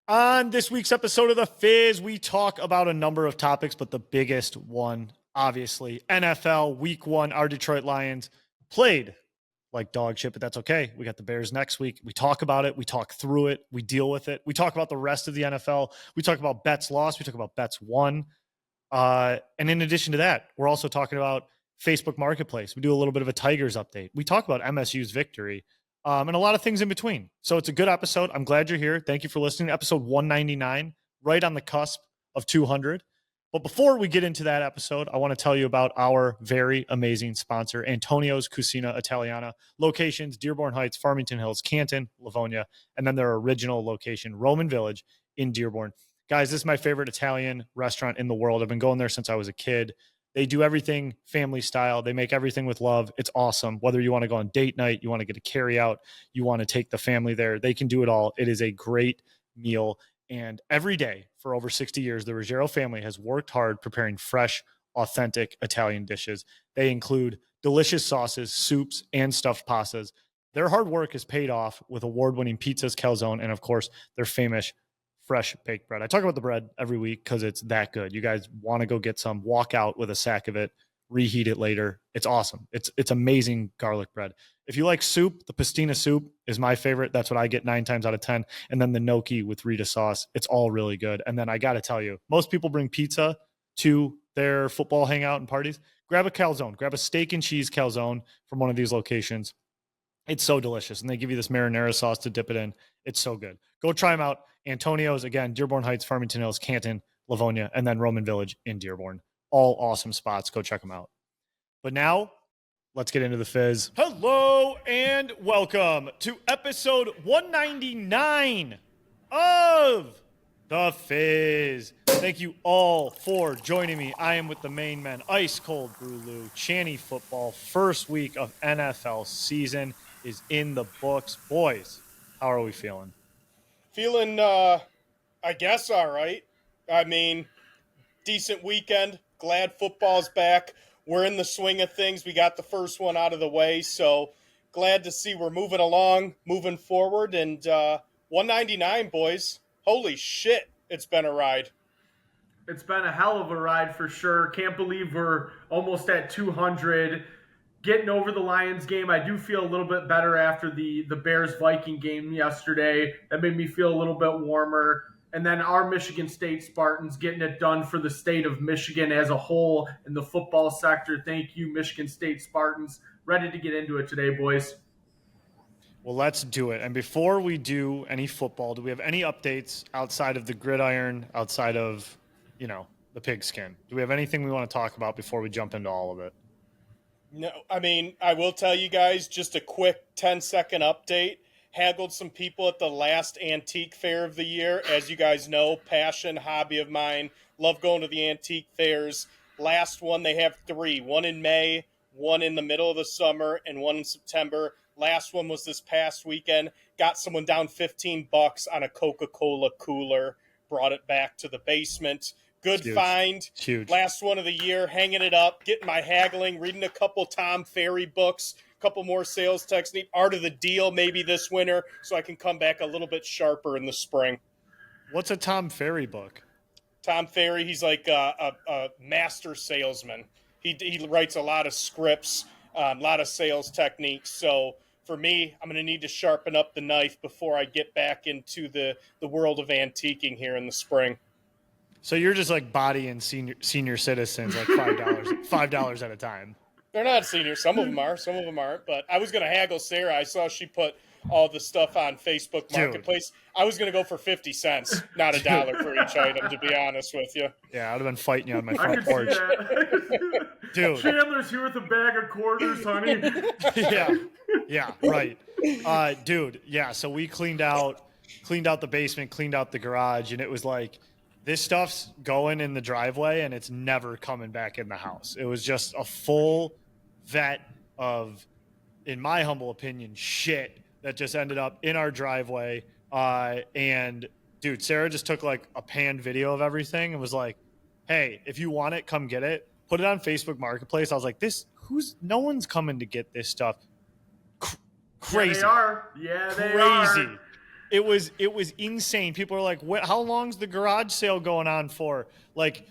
On this week's episode of The Fizz, we talk about a number of topics, but the biggest one, obviously, NFL Week 1. Our Detroit Lions played like dog shit, but that's okay. We got the Bears next week. We talk about it. We talk through it. We deal with it. We talk about the rest of the NFL. We talk about bets lost. We talk about bets won. And in addition to that, we're also talking about Facebook Marketplace. We do a little bit of a Tigers update. We talk about MSU's victory. And a lot of things in between. So it's a good episode. I'm glad you're here. Thank you for listening. Episode 199, right on the cusp of 200. But before we get into that episode, I want to tell you about our very amazing sponsor, Antonio's Cucina Italiana. Locations, Dearborn Heights, Farmington Hills, Canton, Livonia, and then their original location, Roman Village in Dearborn. Guys, this is my favorite Italian restaurant in the world. I've been going there since I was a kid. They do everything family style. They make everything with love. It's awesome. Whether you want to go on date night, you want to get a carry out, you want to take the family there, they can do it all. It is a great meal. And every day for over 60 years, the Ruggiero family has worked hard preparing fresh, authentic Italian dishes. They include delicious sauces, soups, and stuffed pastas. Their hard work is paid off with award-winning pizzas, calzone, and of course, their famous fresh baked bread. I talk about the bread every week because it's that good. You guys want to go get some, walk out with a sack of it, reheat it later. It's awesome. It's amazing garlic bread. If you like soup, the pastina soup is my favorite. That's what I get 9 times out of 10. And then the gnocchi with Rita sauce. It's all really good. And then I got to tell you, most people bring pizza to their football hangout and parties. Grab a calzone, grab a steak and cheese calzone from one of these locations. It's so delicious. And they give you this marinara sauce to dip it in. It's so good. Go try them out. Antonio's, again, Dearborn Heights, Farmington Hills, Canton, Livonia, and then Roman Village in Dearborn. All awesome spots. Go check them out. But now, let's get into the Fizz. Hello and welcome to episode 199 of the Fizz. Thank you all for joining me. I am with the main men, Ice Cold Brew Lou, Channy Football. First week of NFL season is in the books. Boys, how are we feeling? Feeling, I guess, all right. I mean, decent weekend. Glad football's back. We're in the swing of things. We got the first one out of the way, so glad to see we're moving along, moving forward. And 199, boys. Holy shit, it's been a ride. It's been a hell of a ride for sure. Can't believe we're almost at 200. Getting over the Lions game, I do feel a little bit better after the Bears-Viking game yesterday. That made me feel a little bit warmer. And then our Michigan State Spartans getting it done for the state of Michigan as a whole in the football sector. Thank you, Michigan State Spartans. Ready to get into it today, boys. Well, let's do it. And before we do any football, do we have any updates outside of the gridiron, outside of, the pigskin? Do we have anything we want to talk about before we jump into all of it? No, I mean, I will tell you guys just a quick 10-second update. Haggled some people at the last antique fair of the year. As you guys know, passion, hobby of mine. Love going to the antique fairs. Last one, they have 3. One in May, one in the middle of the summer, and one in September. Last one was this past weekend. Got someone down $15 on a Coca-Cola cooler. Brought it back to the basement. Good find. Huge. Last one of the year, hanging it up, getting my haggling, reading a couple Tom Ferry books, a couple more sales technique, art of the deal maybe this winter, so I can come back a little bit sharper in the spring. What's a Tom Ferry book? Tom Ferry, he's like a master salesman. He writes a lot of scripts, a lot of sales techniques. So for me, I'm going to need to sharpen up the knife before I get back into the world of antiquing here in the spring. So you're just like bodying senior citizens like $5 at a time. They're not seniors. Some of them are. Some of them aren't. But I was going to haggle Sarah. I saw she put all the stuff on Facebook Marketplace. I was going to go for 50 cents, not $1 for each item, to be honest with you. Yeah, I'd have been fighting you on my front porch. Dude. Chandler's here with a bag of quarters, honey. Yeah, right. Dude, yeah, so we cleaned out the basement, cleaned out the garage, and it was like, this stuff's going in the driveway and it's never coming back in the house. It was just a full vat of, in my humble opinion, shit that just ended up in our driveway. And dude, Sarah just took like a panned video of everything and was like, hey, if you want it, come get it. Put it on Facebook Marketplace. I was like, no one's coming to get this stuff. Crazy. Yeah, they are. Crazy. It was insane. People are like, how long's the garage sale going on for? Like,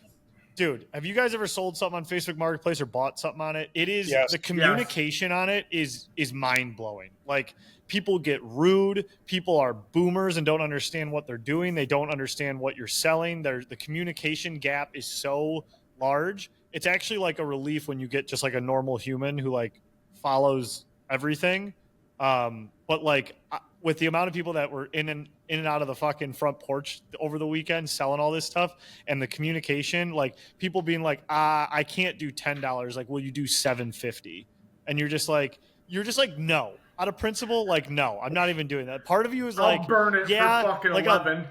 dude, have you guys ever sold something on Facebook Marketplace or bought something on it? It is Yes. the communication on it is mind blowing. Like, people get rude. People are boomers and don't understand what they're doing. They don't understand what you're selling. The communication gap is so large. It's actually like a relief when you get just like a normal human who like follows everything. But like with the amount of people that were in and out of the fucking front porch over the weekend selling all this stuff and the communication, like people being like, I can't do $10. Like, will you do $7.50? And you're just like, no. Out of principle, like, no, I'm not even doing that. Part of you is like, I'll burn it for fucking like 11.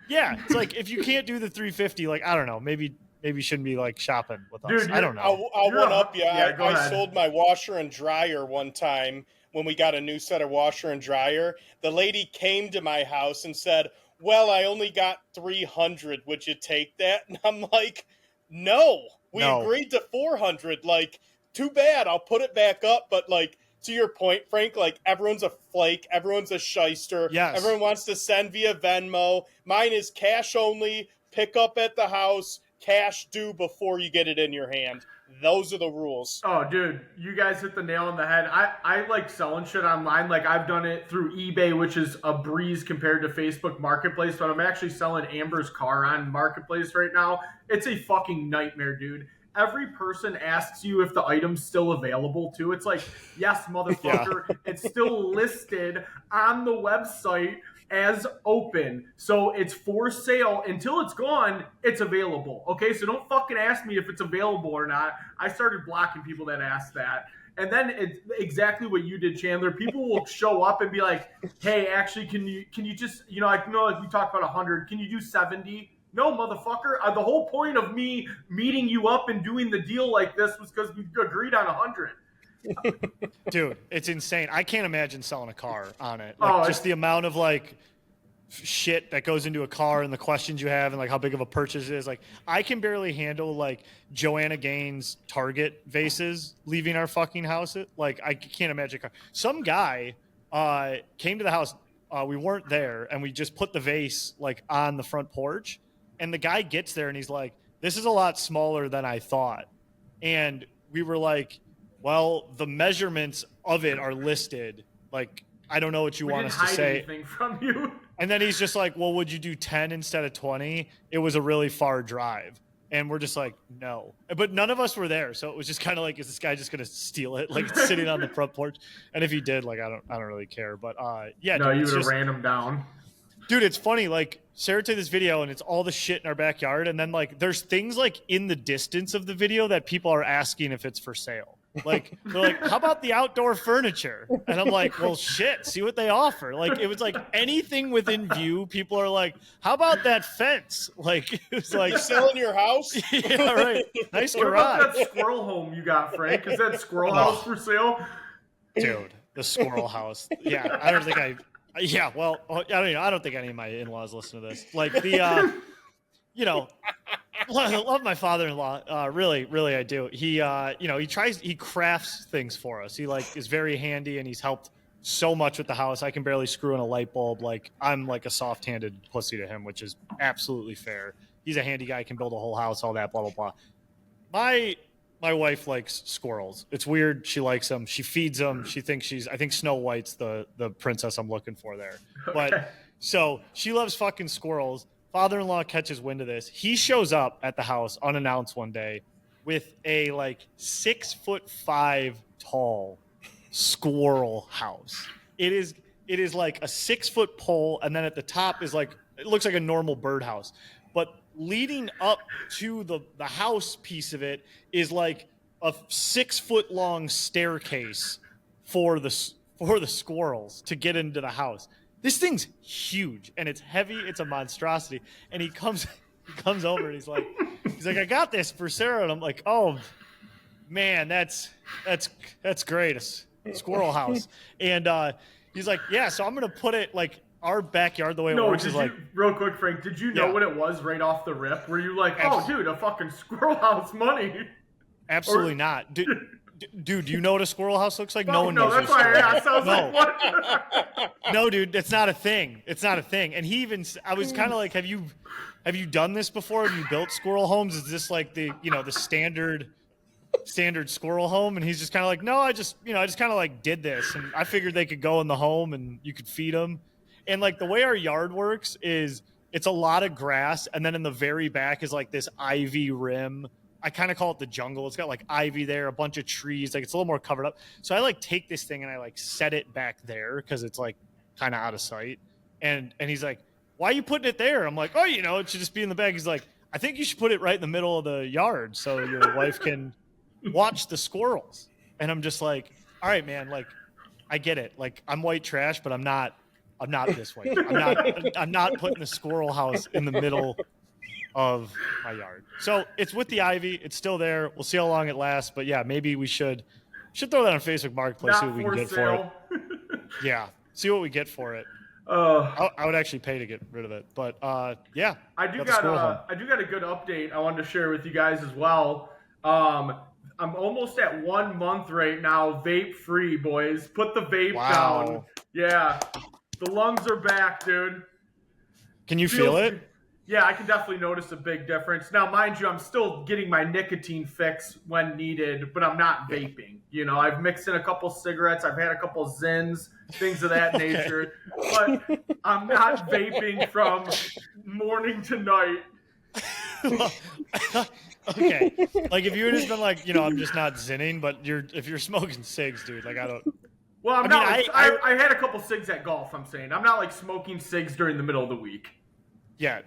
Yeah, it's like if you can't do the $3.50, like, I don't know, maybe you shouldn't be like shopping with us. Dude, I don't know. I'll one up you. Yeah, I sold my washer and dryer one time when we got a new set of washer and dryer. The lady came to my house and said, well, I only got 300. Would you take that? And I'm like, no, we agreed to 400. Like, too bad. I'll put it back up. But like, to your point, Frank, like everyone's a flake. Everyone's a shyster. Yes. Everyone wants to send via Venmo. Mine is cash only, pick up at the house, cash due before you get it in your hand. Those are the rules. Oh, dude, you guys hit the nail on the head. I like selling shit online. Like, I've done it through eBay, which is a breeze compared to Facebook Marketplace, but I'm actually selling Amber's car on Marketplace right now. It's a fucking nightmare, dude. Every person asks you if the item's still available, too. It's like, yes, motherfucker. Yeah. It's still listed on the website as open. So it's for sale. Until it's gone, it's available. Okay, so don't fucking ask me if it's available or not. I started blocking people that ask that. And then it's exactly what you did, Chandler. People will show up and be like, hey, actually, can you just, I know like we talked about 100. Can you do 70? No, motherfucker. The whole point of me meeting you up and doing the deal like this was because we agreed on 100. Dude, it's insane. I can't imagine selling a car on it. Like, just the amount of like shit that goes into a car and the questions you have and like how big of a purchase it is. Like, I can barely handle like Joanna Gaines Target vases leaving our fucking house. Like, I can't imagine a car. Some guy came to the house. We weren't there, and we just put the vase like on the front porch. And the guy gets there and he's like, this is a lot smaller than I thought. And we were like, well, the measurements of it are listed. Like, I don't know what you want us to say. Anything from you. And then he's just like, well, would you do 10 instead of 20? It was a really far drive. And we're just like, no. But none of us were there. So it was just kind of like, is this guy just going to steal it? Like, it's sitting on the front porch. And if he did, like, I don't really care. But yeah. No, dude, you would have ran him down. Dude, it's funny. Like, Sarah did this video and it's all the shit in our backyard. And then like, there's things like in the distance of the video that people are asking if it's for sale. Like, they're like, how about the outdoor furniture? And I'm like, well, shit, see what they offer. Like, it was like anything within view. People are like, how about that fence? Like, it was like, you're selling your house? Yeah, right. Nice what garage. What about that squirrel home you got, Frank? Is that squirrel house for sale? Dude, the squirrel house. Yeah, I don't think yeah, well, I don't think any of my in-laws listen to this. Like the, I love my father-in-law. Really, I do. He, he crafts things for us. He like is very handy and he's helped so much with the house. I can barely screw in a light bulb. Like, I'm like a soft-handed pussy to him, which is absolutely fair. He's a handy guy, can build a whole house, all that, blah, blah, blah. My wife likes squirrels. It's weird. She likes them. She feeds them. She thinks I think Snow White's the princess I'm looking for there. But so she loves fucking squirrels. Father-in-law catches wind of this. He shows up at the house unannounced one day with a like 6'5" tall squirrel house. It is like a 6-foot pole. And then at the top is like, it looks like a normal birdhouse, but leading up to the house piece of it is like a 6-foot long staircase for the squirrels to get into the house. This thing's huge and it's heavy. It's a monstrosity. And he comes over and he's like, I got this for Sarah. And I'm like, oh man, that's great. A squirrel house. And he's like, yeah, so I'm going to put it like, our backyard, the way it works is like... Real quick, Frank, did you know what it was right off the rip? Were you like, oh, dude, a fucking squirrel house money? Absolutely not. Dude, Dude, do you know what a squirrel house looks like? No one no, knows. That's why I asked. I was No. like, what? No, dude, it's not a thing. It's not a thing. And I was kind of like, have you done this before? Have you built squirrel homes? Is this like the standard squirrel home? And he's just kind of like, no, I just kind of like did this, and I figured they could go in the home and you could feed them. And like the way our yard works is it's a lot of grass, and then in the very back is like this ivy rim. I kind of call it the jungle. It's got like ivy there, a bunch of trees. Like it's a little more covered up. So I like take this thing and I like set it back there because it's like kind of out of sight. And he's like, why are you putting it there? I'm like, oh, it should just be in the bag. He's like, I think you should put it right in the middle of the yard so your wife can watch the squirrels. And I'm just like, all right, man, like I get it. Like I'm white trash, but I'm not this white. I'm not putting the squirrel house in the middle of my yard. So it's with the ivy. It's still there. We'll see how long it lasts. But yeah, maybe we should throw that on Facebook Marketplace, see what we can get for it. Yeah, see what we get for it. I would actually pay to get rid of it. But yeah, I do got a good update I wanted to share with you guys as well. I'm almost at 1 month right now, vape free, boys. Put the vape down. Yeah, the lungs are back, dude. Can you feel it? Yeah, I can definitely notice a big difference. Now, mind you, I'm still getting my nicotine fix when needed, but I'm not vaping. I've mixed in a couple cigarettes. I've had a couple Zins, things of that nature. But I'm not vaping from morning to night. Okay. Like if you had just been like, I'm just not zinning, but if you're smoking cigs, dude, like I don't. Well, I had a couple cigs at golf, I'm saying. I'm not like smoking cigs during the middle of the week. Yeah.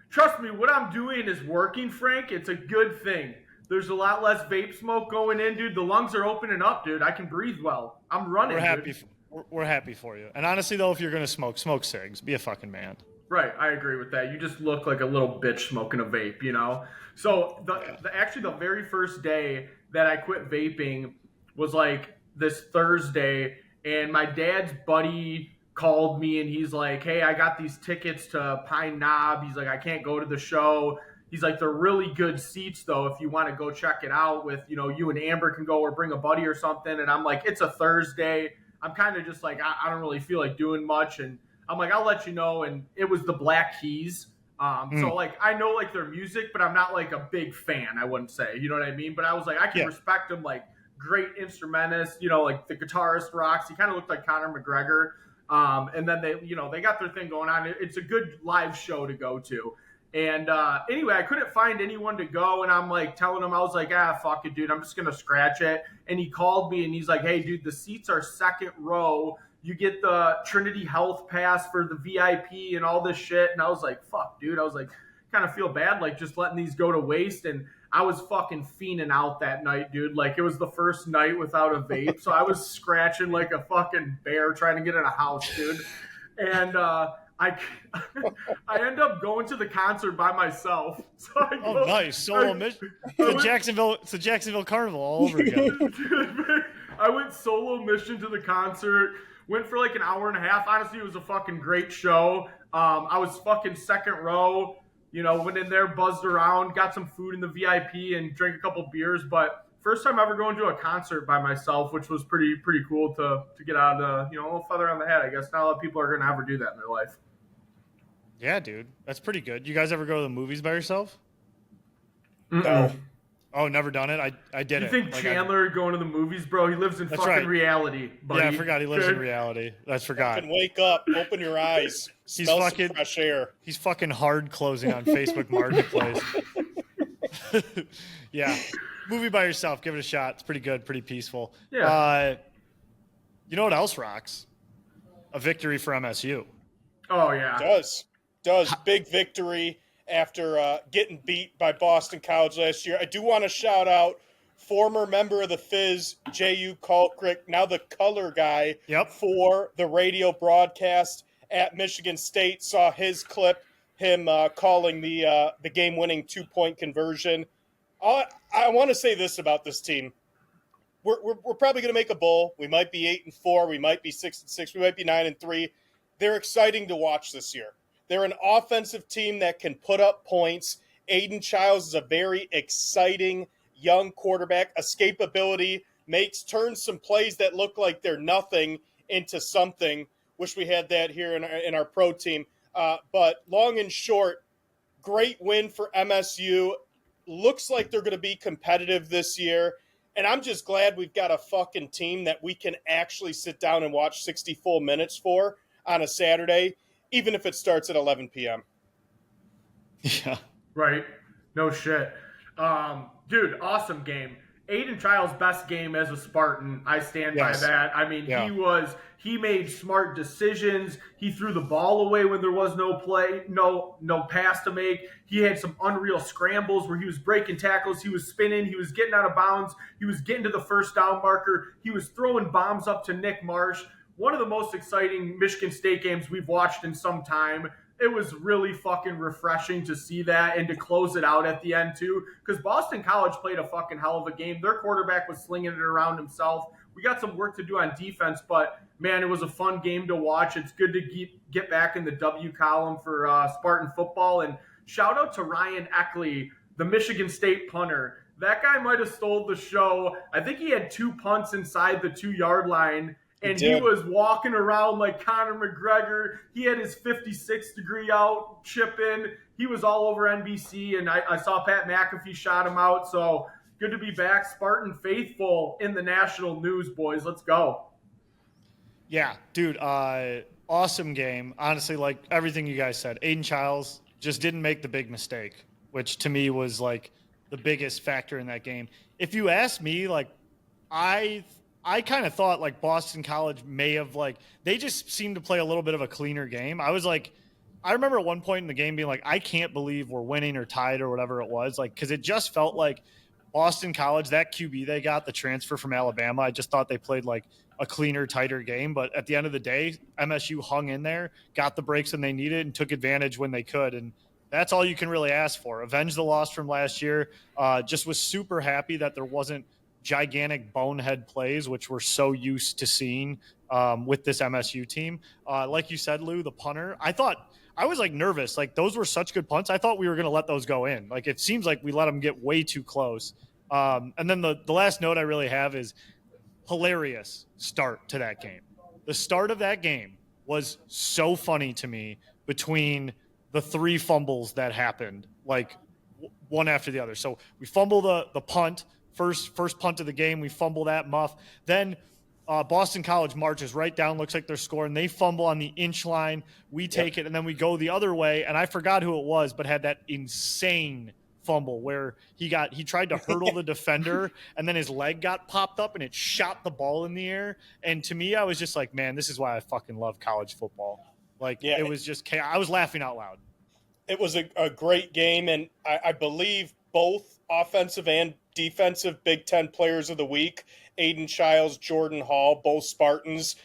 Trust me, what I'm doing is working, Frank. It's a good thing. There's a lot less vape smoke going in, dude. The lungs are opening up, dude. I can breathe well. I'm running. We're happy for you. And honestly, though, if you're gonna smoke cigs. Be a fucking man. Right, I agree with that. You just look like a little bitch smoking a vape, So actually the very first day that I quit vaping was like this Thursday, and my dad's buddy called me and he's like, hey, I got these tickets to Pine Knob. He's like, I can't go to the show. He's like, they're really good seats though if you want to go check it out with, you and Amber can go or bring a buddy or something. And I'm like, it's a Thursday. I'm kind of just like, I don't really feel like doing much. And I'm like, I'll let you know. And it was the Black Keys. So like, I know like their music, but I'm not like a big fan, I wouldn't say, you know what I mean? But I was like, I can respect them, like great instrumentist, like the guitarist rocks. He kind of looked like Conor McGregor. And then they got their thing going on. It's a good live show to go to. And anyway, I couldn't find anyone to go. And I'm like telling him, I was like, fuck it, dude. I'm just going to scratch it. And he called me and he's like, hey, dude, the seats are second row. You get the Trinity Health Pass for the VIP and all this shit. And I was like, fuck, dude. I was like, kind of feel bad, like just letting these go to waste. And I was fucking fiending out that night, dude. Like it was the first night without a vape. So I was scratching like a fucking bear trying to get in a house, dude. And I end up going to the concert by myself. So nice. Solo mission. It's the Jacksonville Carnival all over again. I went solo mission to the concert. Went for like an hour and a half. Honestly, it was a fucking great show. I was fucking second row. Went in there, buzzed around, got some food in the VIP, and drank a couple beers. But first time ever going to a concert by myself, which was pretty cool to get out of the, a little feather on the head, I guess. Not a lot of people are going to ever do that in their life. Yeah, dude. That's pretty good. You guys ever go to the movies by yourself? No. Oh, never done it? I did it. You think Chandler going to the movies, bro? He lives in fucking reality, buddy. Yeah, I forgot he lives in reality. I forgot. Fucking wake up. Open your eyes. Smell some fresh air. He's fucking hard closing on Facebook Marketplace. Yeah. Movie by yourself. Give it a shot. It's pretty good. Pretty peaceful. Yeah. You know what else rocks? A victory for MSU. Oh, yeah. Does. Big victory after getting beat by Boston College last year. I do want to shout out former member of the Fizz, J.U. Kalkrick, now the color guy for the radio broadcast at Michigan State. Saw his clip, him calling the game-winning 2-point conversion. I want to say this about this team. We're probably going to make a bowl. We might be 8-4. We might be 6-6. We might be 9-3. They're exciting to watch this year. They're an offensive team that can put up points. Aiden Childs is a very exciting young quarterback. Escapability turns some plays that look like they're nothing into something. Wish we had that here in our pro team. But long and short, great win for MSU. Looks like they're going to be competitive this year. And I'm just glad we've got a fucking team that we can actually sit down and watch 60 full minutes for on a Saturday, even if it starts at 11 p.m. Yeah. Right. No shit. Dude, awesome game. Aiden Child's best game as a Spartan. I stand by that. I mean, he made smart decisions. He threw the ball away when there was no play, no pass to make. He had some unreal scrambles where he was breaking tackles. He was spinning. He was getting out of bounds. He was getting to the first down marker. He was throwing bombs up to Nick Marsh. One of the most exciting Michigan State games we've watched in some time. It was really fucking refreshing to see that and to close it out at the end too, because Boston College played a fucking hell of a game. Their quarterback was slinging it around himself. We got some work to do on defense, but man, it was a fun game to watch. It's good to get back in the W column for Spartan football. And shout out to Ryan Eckley, the Michigan State punter. That guy might have stole the show. I think he had 2 punts inside the 2-yard line. And he was walking around like Conor McGregor. He had his 56-degree out, chip in. He was all over NBC, and I saw Pat McAfee shot him out. So good to be back. Spartan faithful in the national news, boys. Let's go. Yeah, dude, awesome game. Honestly, like everything you guys said. Aiden Childs just didn't make the big mistake, which to me was like the biggest factor in that game. If you ask me, like I kind of thought like Boston College may have they just seemed to play a little bit of a cleaner game. I remember at one point in the game being like, I can't believe we're winning or tied or whatever it was. Like, cause it just felt like Boston College, that QB they got, the transfer from Alabama, I just thought they played like a cleaner, tighter game. But at the end of the day, MSU hung in there, got the breaks when they needed and took advantage when they could. And that's all you can really ask for. Avenge the loss from last year. Just was super happy that there wasn't gigantic bonehead plays, which we're so used to seeing with this MSU team. Like you said, Lou, the punter, I was like nervous. Like those were such good punts. I thought we were going to let those go in. Like it seems like we let them get way too close. And then the last note I really have is hilarious start to that game. The start of that game was so funny to me between the 3 fumbles that happened, like one after the other. So we fumble the punt, first punt of the game. We fumble that muff. Then Boston College marches right down, looks like they're scoring. They fumble on the inch line. We take it, and then we go the other way. And I forgot who it was, but had that insane fumble where he tried to hurdle the defender, and then his leg got popped up, and it shot the ball in the air. And to me, I was just like, man, this is why I fucking love college football. Like, it was just chaos. I was laughing out loud. It was a great game, and I believe both offensive and defensive Big Ten players of the week, Aiden Childs, Jordan Hall, both Spartans.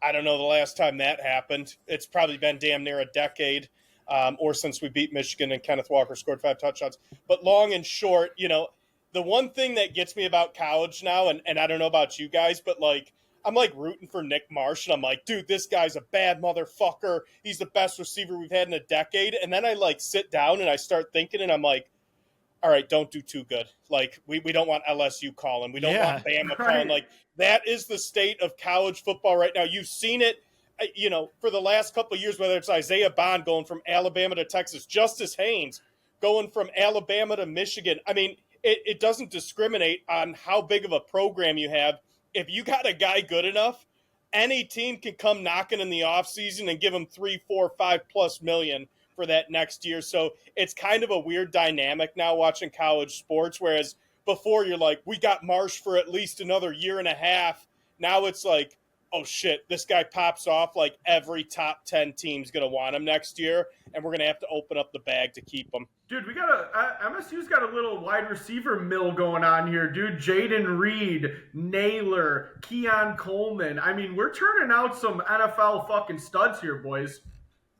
I don't know the last time that happened. It's probably been damn near a decade or since we beat Michigan and Kenneth Walker scored 5 touchdowns. But long and short, the one thing that gets me about college now, and I don't know about you guys, but I'm rooting for Nick Marsh, and I'm like, dude, this guy's a bad motherfucker. He's the best receiver we've had in a decade. And then I sit down and I start thinking, and I'm like, all right, don't do too good. Like, we don't want LSU calling. We don't want Bama calling. Like, that is the state of college football right now. You've seen it, for the last couple of years, whether it's Isaiah Bond going from Alabama to Texas, Justice Haynes going from Alabama to Michigan. I mean, it doesn't discriminate on how big of a program you have. If you got a guy good enough, any team can come knocking in the offseason and give him 3, 4, 5+ million for that next year. So it's kind of a weird dynamic now watching college sports, whereas before you're like, we got Marsh for at least another year and a half. Now it's like, oh shit, this guy pops off, like every top 10 team's going to want him next year, and we're going to have to open up the bag to keep him. Dude, MSU's got a little wide receiver mill going on here, dude. Jaden Reed, Naylor, Keon Coleman. I mean, we're turning out some NFL fucking studs here, boys.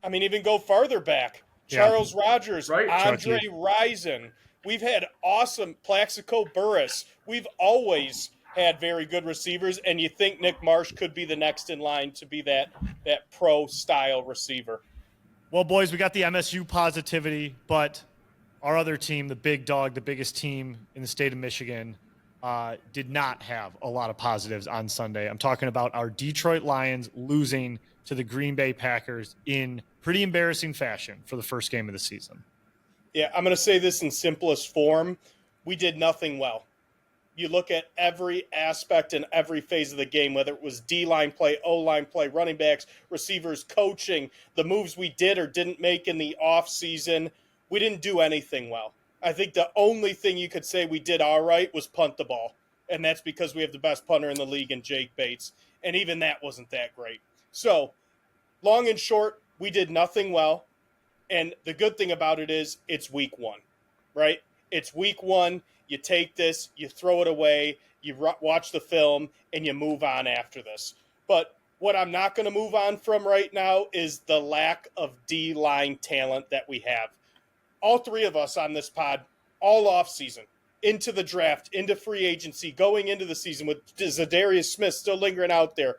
I mean, even go farther back. Charles Rogers, right? Andre Rison. We've had awesome Plaxico Burress. We've always had very good receivers, and you think Nick Marsh could be the next in line to be that pro-style receiver. Well, boys, we got the MSU positivity, but our other team, the big dog, the biggest team in the state of Michigan, did not have a lot of positives on Sunday. I'm talking about our Detroit Lions losing to the Green Bay Packers in pretty embarrassing fashion for the first game of the season. Yeah, I'm going to say this in simplest form. We did nothing well. You look at every aspect and every phase of the game, whether it was D-line play, O-line play, running backs, receivers, coaching, the moves we did or didn't make in the offseason, we didn't do anything well. I think the only thing you could say we did all right was punt the ball, and that's because we have the best punter in the league in Jake Bates, and even that wasn't that great. So, long and short, we did nothing well, and the good thing about it is it's week one, right? It's week one. You take this, you throw it away, you watch the film, and you move on after this. But what I'm not going to move on from right now is the lack of D-line talent that we have. All three of us on this pod, all offseason, into the draft, into free agency, going into the season with Zadarius Smith still lingering out there,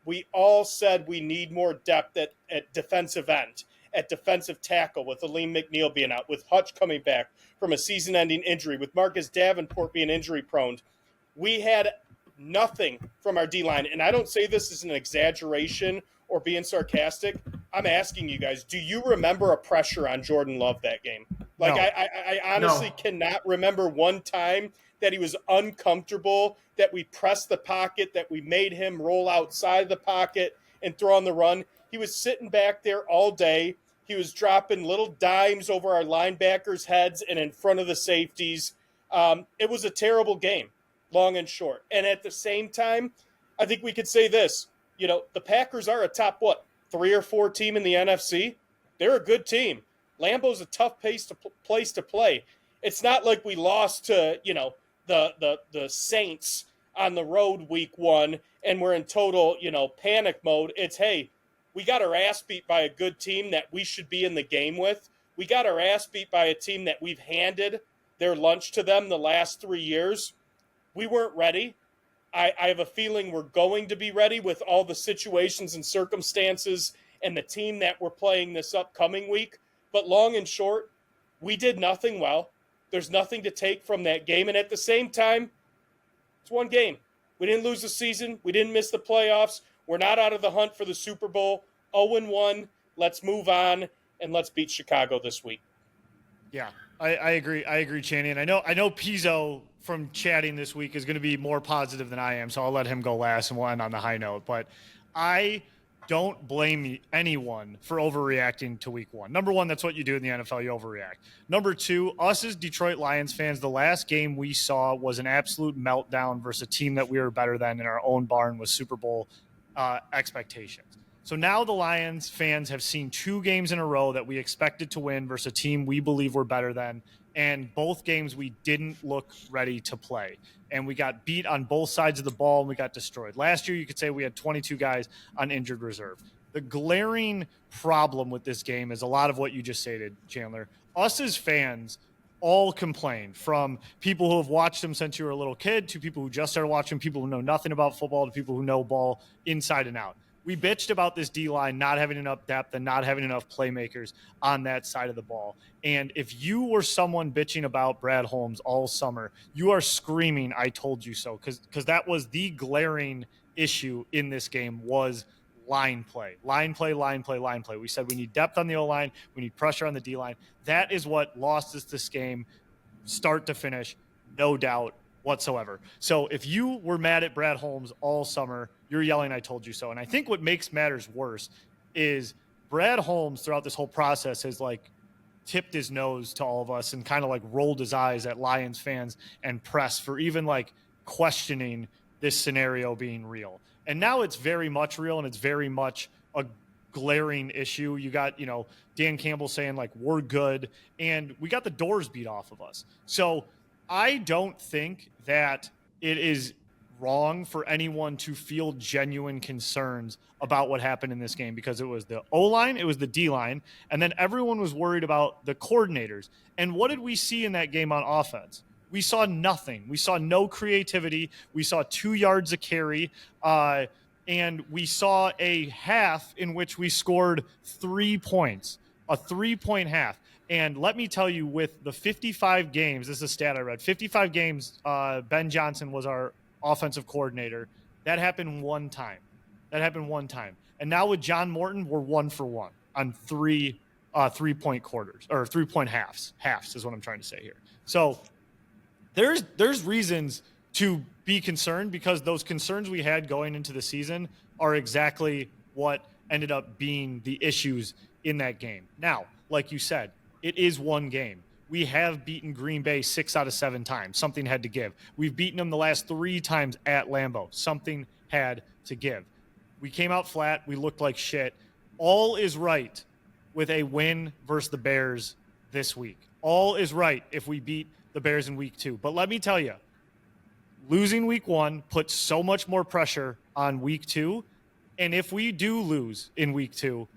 we all said we need more depth at defensive end, at defensive tackle, with Aleem McNeil being out, with Hutch coming back from a season-ending injury, with Marcus Davenport being injury-prone. We had nothing from our D-line, and I don't say this as an exaggeration or being sarcastic. I'm asking you guys, do you remember a pressure on Jordan Love that game? Like, No. I honestly cannot remember one time that he was uncomfortable, that we pressed the pocket, that we made him roll outside the pocket and throw on the run. He was sitting back there all day. He was dropping little dimes over our linebackers' heads and in front of the safeties. It was a terrible game, long and short. And at the same time, I think we could say this. You know, the Packers are a top, 3 or 4 team in the NFC? They're a good team. Lambeau's a tough place to play. It's not like we lost to, the Saints on the road week one and we're in total, panic mode. It's, hey, we got our ass beat by a good team that we should be in the game with. We got our ass beat by a team that we've handed their lunch to them the last 3 years. We weren't ready. I have a feeling we're going to be ready with all the situations and circumstances and the team that we're playing this upcoming week. But long and short, we did nothing well. There's nothing to take from that game. And at the same time, it's one game. We didn't lose the season. We didn't miss the playoffs. We're not out of the hunt for the Super Bowl. 0-1. Let's move on, and let's beat Chicago this week. Yeah, I agree. I agree, Chaney. And I know Pizzo from chatting this week is going to be more positive than I am, so I'll let him go last and we'll end on the high note. But I don't blame anyone for overreacting to week one. Number one, that's what you do in the NFL. You overreact. Number two, us as Detroit Lions fans, the last game we saw was an absolute meltdown versus a team that we were better than in our own barn with Super Bowl expectations. So now the Lions fans have seen 2 games in a row that we expected to win versus a team we believe we're better than. And both games we didn't look ready to play. And we got beat on both sides of the ball and we got destroyed. Last year, you could say we had 22 guys on injured reserve. The glaring problem with this game is a lot of what you just stated, Chandler. Us as fans all complain, from people who have watched them since you were a little kid to people who just started watching, people who know nothing about football to people who know ball inside and out. We bitched about this D-line not having enough depth and not having enough playmakers on that side of the ball. And if you were someone bitching about Brad Holmes all summer, you are screaming, I told you so, because that was the glaring issue in this game was line play. We said we need depth on the O-line. We need pressure on the D-line. That is what lost us this game, start to finish, no doubt whatsoever. So if you were mad at Brad Holmes all summer, you're yelling, I told you so. And I think what makes matters worse is Brad Holmes throughout this whole process has tipped his nose to all of us and kind of rolled his eyes at Lions fans and press for even questioning this scenario being real. And now it's very much real and it's very much a glaring issue. You got, Dan Campbell saying we're good, and we got the doors beat off of us. So I don't think that it is wrong for anyone to feel genuine concerns about what happened in this game, because it was the O-line, it was the D-line, and then everyone was worried about the coordinators. And what did we see in that game on offense? We saw nothing. We saw no creativity. We saw 2 yards a carry, and we saw a half in which we scored 3 points, a 3-point half. And let me tell you, with the 55 games, this is a stat I read, 55 games, Ben Johnson was our offensive coordinator. That happened one time. And now with John Morton, we're 1 for 1 on 3-point quarters, or 3-point halves. Halves is what I'm trying to say here. So there's reasons to be concerned, because those concerns we had going into the season are exactly what ended up being the issues in that game. Now, like you said, it is one game. We have beaten Green Bay 6 out of 7 times. Something had to give. We've beaten them the last 3 times at Lambeau. Something had to give. We came out flat. We looked like shit. All is right with a win versus the Bears this week. All is right if we beat the Bears in week 2. But let me tell you, losing week 1 puts so much more pressure on week 2. And if we do lose in week 2,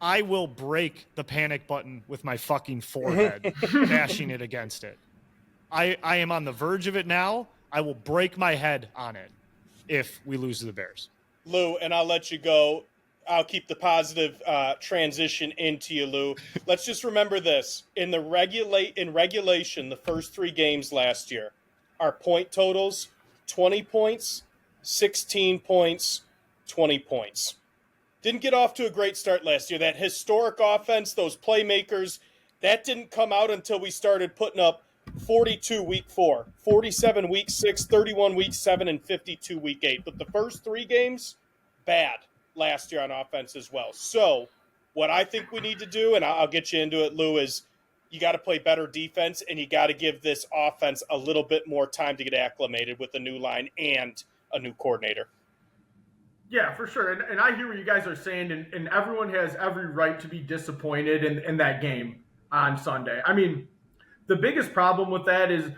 I will break the panic button with my fucking forehead, bashing it against it. I am on the verge of it now. I will break my head on it if we lose to the Bears. Lou, and I'll let you go. I'll keep the positive transition into you, Lou. Let's just remember this. In regulation, the first 3 games last year, our point totals, 20 points, 16 points, 20 points. Didn't get off to a great start last year. That historic offense, those playmakers, that didn't come out until we started putting up 42 week 4, 47 week 6, 31 week 7, and 52 week 8. But the first 3 games, bad last year on offense as well. So what I think we need to do, and I'll get you into it, Lou, is you got to play better defense, and you got to give this offense a little bit more time to get acclimated with a new line and a new coordinator. Yeah, for sure. And I hear what you guys are saying, and everyone has every right to be disappointed in that game on Sunday. I mean, the biggest problem with that is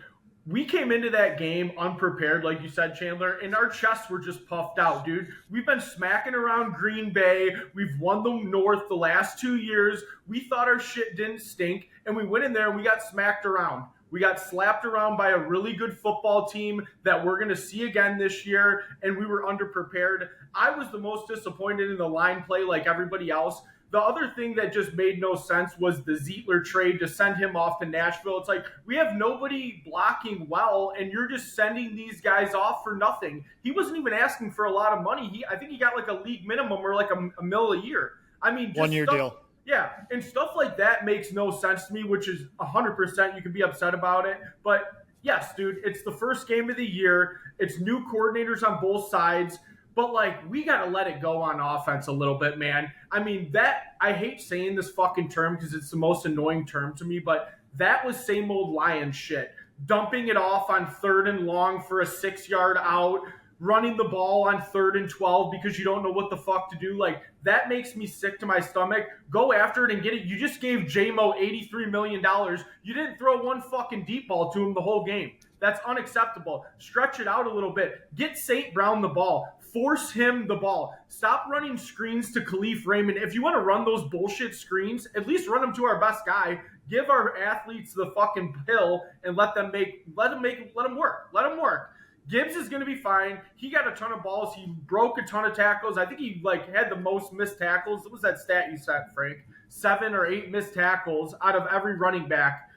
we came into that game unprepared, like you said, Chandler, and our chests were just puffed out, dude. We've been smacking around Green Bay. We've won the North the last 2 years. We thought our shit didn't stink, and we went in there and we got smacked around. We got slapped around by a really good football team that we're going to see again this year, and we were underprepared. I was the most disappointed in the line play like everybody else. The other thing that just made no sense was the Zietler trade to send him off to Nashville. It's like, we have nobody blocking well, and you're just sending these guys off for nothing. He wasn't even asking for a lot of money. I think he got like a league minimum or like a mil a year. I mean, just 1 year deal. Yeah, and stuff like that makes no sense to me, which is 100%. You can be upset about it. But yes, dude, it's the first game of the year. It's new coordinators on both sides. But, like, we got to let it go on offense a little bit, man. I mean, I hate saying this fucking term because it's the most annoying term to me, but that was same old Lions shit. Dumping it off on 3rd and long for a 6-yard out, running the ball on 3rd and 12 because you don't know what the fuck to do. Like, that makes me sick to my stomach. Go after it and get it. You just gave J-Mo $83 million. You didn't throw one fucking deep ball to him the whole game. That's unacceptable. Stretch it out a little bit. Get St. Brown the ball. Force him the ball. Stop running screens to Khalif Raymond. If you want to run those bullshit screens, at least run them to our best guy. Give our athletes the fucking pill and let them work. Let them work. Gibbs is going to be fine. He got a ton of balls. He broke a ton of tackles. I think he had the most missed tackles. What was that stat you said, Frank? 7 or 8 missed tackles out of every running back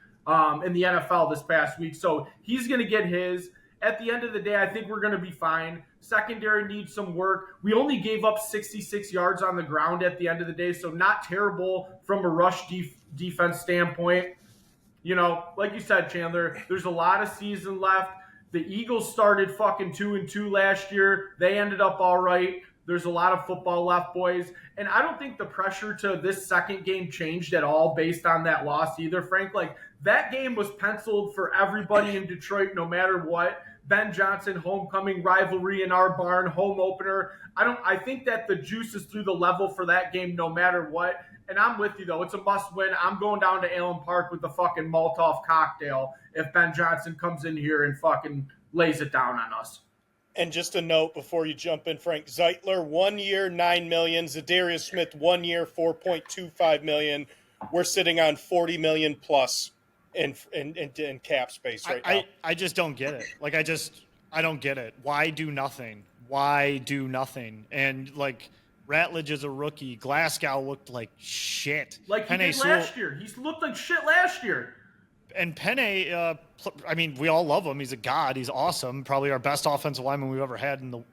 in the NFL this past week. So he's going to get his. At the end of the day, I think we're going to be fine. Secondary needs some work. We only gave up 66 yards on the ground at the end of the day, so not terrible from a rush defense standpoint. You know, like you said, Chandler, there's a lot of season left. The Eagles started fucking 2-2 last year. They ended up all right. There's a lot of football left, boys. And I don't think the pressure to this second game changed at all based on that loss either, Frank. Like, that game was penciled for everybody in Detroit no matter what. Ben Johnson, homecoming rivalry in our barn, home opener. I think that the juice is through the level for that game no matter what. And I'm with you, though. It's a must-win. I'm going down to Allen Park with the fucking Molotov cocktail if Ben Johnson comes in here and fucking lays it down on us. And just a note before you jump in, Frank, Zeitler, 1 year, $9 million. Zadarius Smith, 1 year, $4.25 million. We're sitting on $40 million plus in cap space right now. I just don't get it. Like, I don't get it. Why do nothing? And, like, Ratledge is a rookie. Glasgow looked like shit. Like he did last year. He looked like shit last year. And Penne, I mean, we all love him. He's a god. He's awesome. Probably our best offensive lineman we've ever had and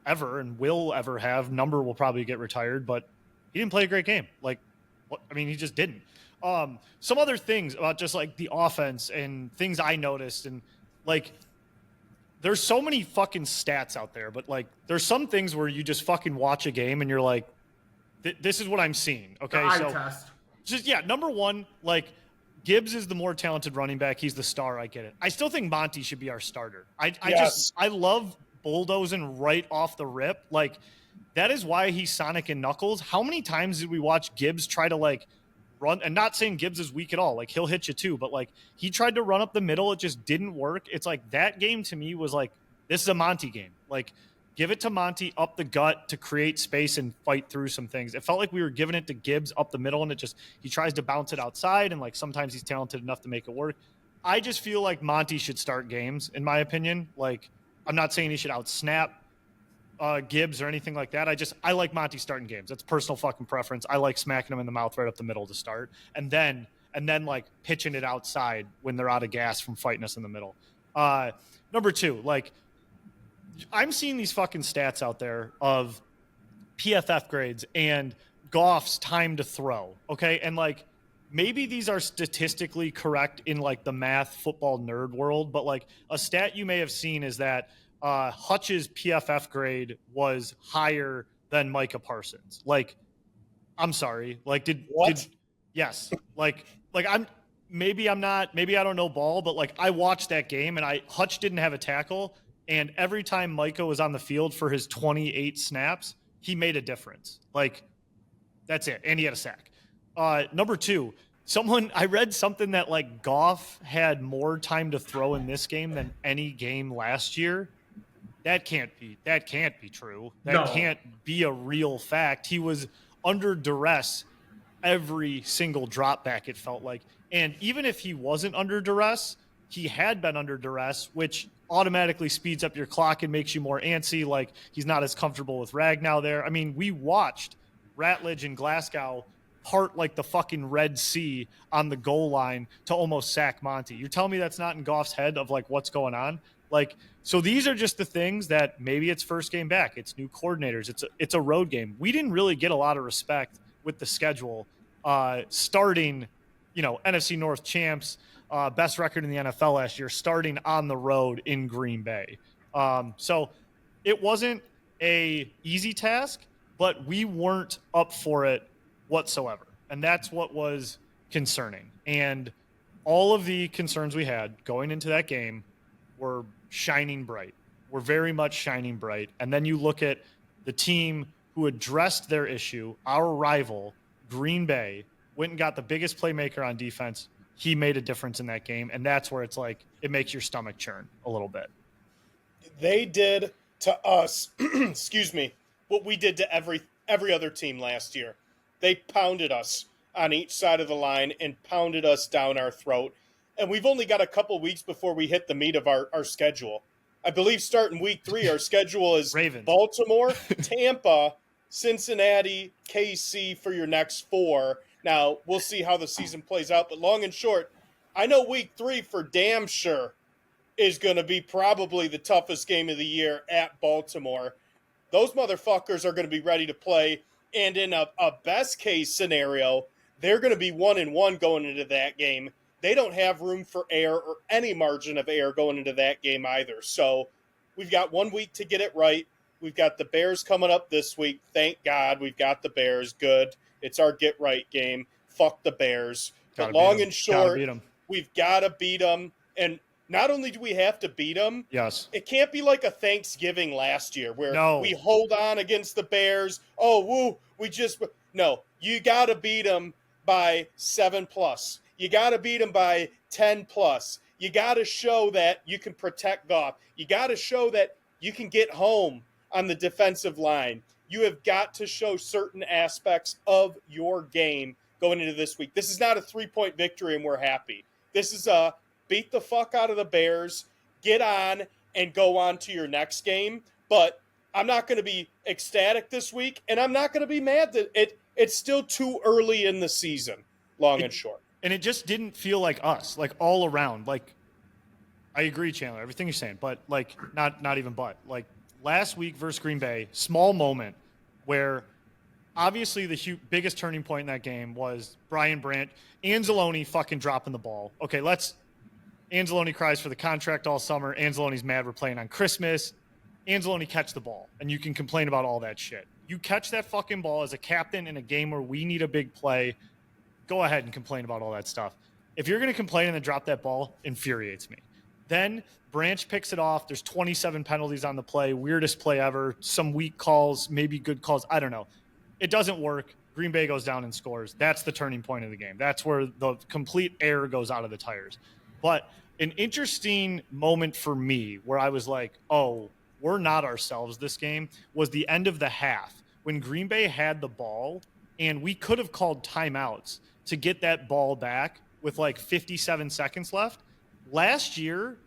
will ever have. Number will probably get retired, but he didn't play a great game. Like, I mean, he just didn't. Some other things about just like the offense and things I noticed, and like, there's so many fucking stats out there, but like, there's some things where you just fucking watch a game and you're like, this is what I'm seeing. Okay, so test. Just number one, like. Gibbs is the more talented running back. He's the star. I get it. I still think Monty should be our starter. I love bulldozing right off the rip. Like, that is why he's Sonic and Knuckles. How many times did we watch Gibbs try to like run? And not saying Gibbs is weak at all. Like, he'll hit you too. But like, he tried to run up the middle. It just didn't work. It's like that game to me was like, this is a Monty game. Like, give it to Monty up the gut to create space and fight through some things. It felt like we were giving it to Gibbs up the middle, and he tries to bounce it outside, and like sometimes he's talented enough to make it work. I just feel like Monty should start games, in my opinion. Like, I'm not saying he should outsnap Gibbs or anything like that. I like Monty starting games. That's personal fucking preference. I like smacking him in the mouth right up the middle to start, and then like pitching it outside when they're out of gas from fighting us in the middle. Number two, like, I'm seeing these fucking stats out there of PFF grades and Goff's time to throw. Okay. And like, maybe these are statistically correct in like the math football nerd world, but like a stat you may have seen is that Hutch's PFF grade was higher than Micah Parsons. Like, I'm sorry. Like, yes. Maybe I don't know ball, but like I watched that game and Hutch didn't have a tackle. And every time Micah was on the field for his 28 snaps, he made a difference. Like, that's it. And he had a sack. Number two, I read something that like Goff had more time to throw in this game than any game last year. That can't be true. That can't be a real fact. He was under duress every single drop back, it felt like. And even if he wasn't under duress, he had been under duress, which automatically speeds up your clock and makes you more antsy. Like, he's not as comfortable with Ragnow there. I mean, we watched Ratledge and Glasgow part like the fucking Red Sea on the goal line to almost sack Monty. You're telling me that's not in Goff's head of like what's going on? Like, so these are just the things that maybe it's first game back. It's new coordinators. It's a road game. We didn't really get a lot of respect with the schedule starting, NFC North champs, best record in the NFL last year, starting on the road in Green Bay. So it wasn't a easy task, but we weren't up for it whatsoever. And that's what was concerning. And all of the concerns we had going into that game were shining bright. We're very much shining bright. And then you look at the team who addressed their issue, our rival, Green Bay, went and got the biggest playmaker on defense. He made a difference in that game, and that's where it's like it makes your stomach churn a little bit. They did to us, excuse me, what we did to every other team last year. They pounded us on each side of the line and pounded us down our throat. And we've only got a couple weeks before we hit the meat of our schedule. I believe starting week 3, our schedule is Ravens, Baltimore, Tampa, Cincinnati, KC for your next 4. Now, we'll see how the season plays out, but long and short, I know week 3 for damn sure is going to be probably the toughest game of the year at Baltimore. Those motherfuckers are going to be ready to play, and in a best case scenario, they're going to be 1-1 going into that game. They don't have room for error or any margin of error going into that game either. So we've got 1 week to get it right. We've got the Bears coming up this week. Thank God we've got the Bears. Good. It's our get-right game. Fuck the Bears. But long and short, we've got to beat them. And not only do we have to beat them, yes, it can't be like a Thanksgiving last year where we hold on against the Bears. Oh, woo, no, you got to beat them by 7+. You got to beat them by 10+. You got to show that you can protect Goff. You got to show that you can get home on the defensive line. You have got to show certain aspects of your game going into this week. This is not a 3-point victory and we're happy. This is a beat the fuck out of the Bears, get on, and go on to your next game. But I'm not going to be ecstatic this week, and I'm not going to be mad that it's still too early in the season, long and short. And it just didn't feel like us, like all around. Like, I agree, Chandler, everything you're saying, but like not even but. Like last week versus Green Bay, small moment where obviously the biggest turning point in that game was Brian Branch, Anzalone fucking dropping the ball. Okay, Anzalone cries for the contract all summer. Anzalone's mad we're playing on Christmas. Anzalone catch the ball, and you can complain about all that shit. You catch that fucking ball as a captain in a game where we need a big play, go ahead and complain about all that stuff. If you're going to complain and then drop that ball, infuriates me. Then Branch picks it off. There's 27 penalties on the play. Weirdest play ever. Some weak calls, maybe good calls. I don't know. It doesn't work. Green Bay goes down and scores. That's the turning point of the game. That's where the complete air goes out of the tires. But an interesting moment for me where I was like, oh, we're not ourselves this game was the end of the half when Green Bay had the ball and we could have called timeouts to get that ball back with like 57 seconds left. Last year,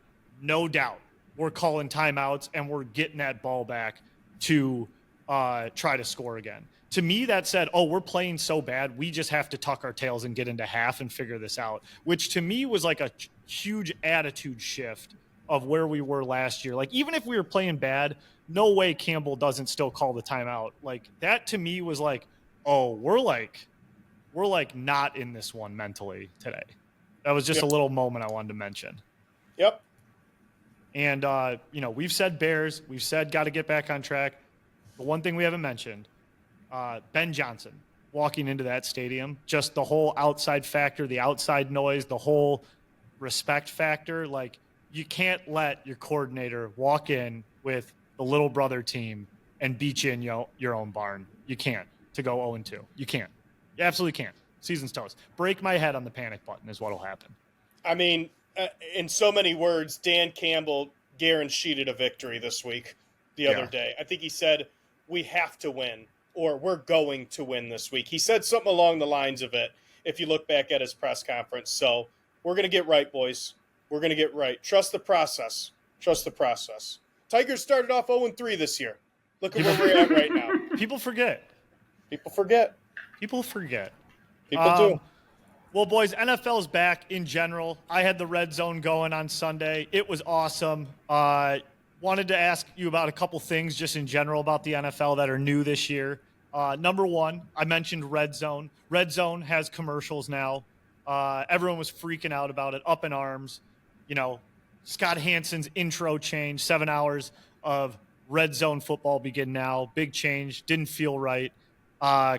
no doubt, we're calling timeouts and we're getting that ball back to try to score again. To me, that said, oh, we're playing so bad, we just have to tuck our tails and get into half and figure this out, which to me was like a huge attitude shift of where we were last year. Like, even if we were playing bad, no way Campbell doesn't still call the timeout. Like, that to me was like, oh, we're like not in this one mentally today. That was just a little moment I wanted to mention. Yep. And, we've said Bears. We've said got to get back on track. The one thing we haven't mentioned, Ben Johnson walking into that stadium, just the whole outside factor, the outside noise, the whole respect factor. Like, you can't let your coordinator walk in with the little brother team and beat you in your own barn. You can't to go 0-2. You can't. You absolutely can't. Season's toast. Break my head on the panic button is what will happen. I mean, in so many words, Dan Campbell guaranteed a victory this week, the other day. I think he said, we have to win, or we're going to win this week. He said something along the lines of it, if you look back at his press conference. So we're going to get right, boys. We're going to get right. Trust the process. Trust the process. Tigers started off 0-3 this year. Look at where we're at right now. People forget. People forget. People forget. People do. Well, boys, NFL's back in general. I had the red zone going on Sunday. It was awesome. Wanted to ask you about a couple things just in general about the NFL that are new this year. Number one, I mentioned red zone. Red zone has commercials now. Everyone was freaking out about it, up in arms. Scott Hansen's intro change, 7 hours of red zone football begin now. Big change. Didn't feel right.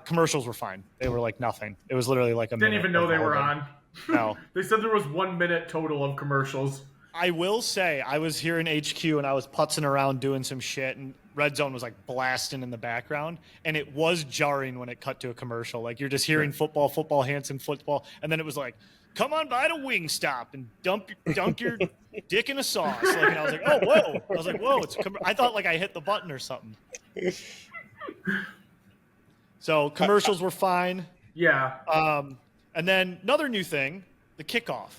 Commercials were fine. They were like nothing. It was literally like a minute. Didn't even know they were on. No. They said there was 1 minute total of commercials. I will say I was here in HQ and I was putzing around doing some shit and red zone was like blasting in the background and it was jarring when it cut to a commercial. Like you're just hearing football, Hansen football. And then it was like, come on by to Wingstop and dunk your dick in a sauce. Like, and I was like, oh, whoa. I was like, whoa. I thought like I hit the button or something. So commercials were fine. Yeah. And then another new thing, the kickoff.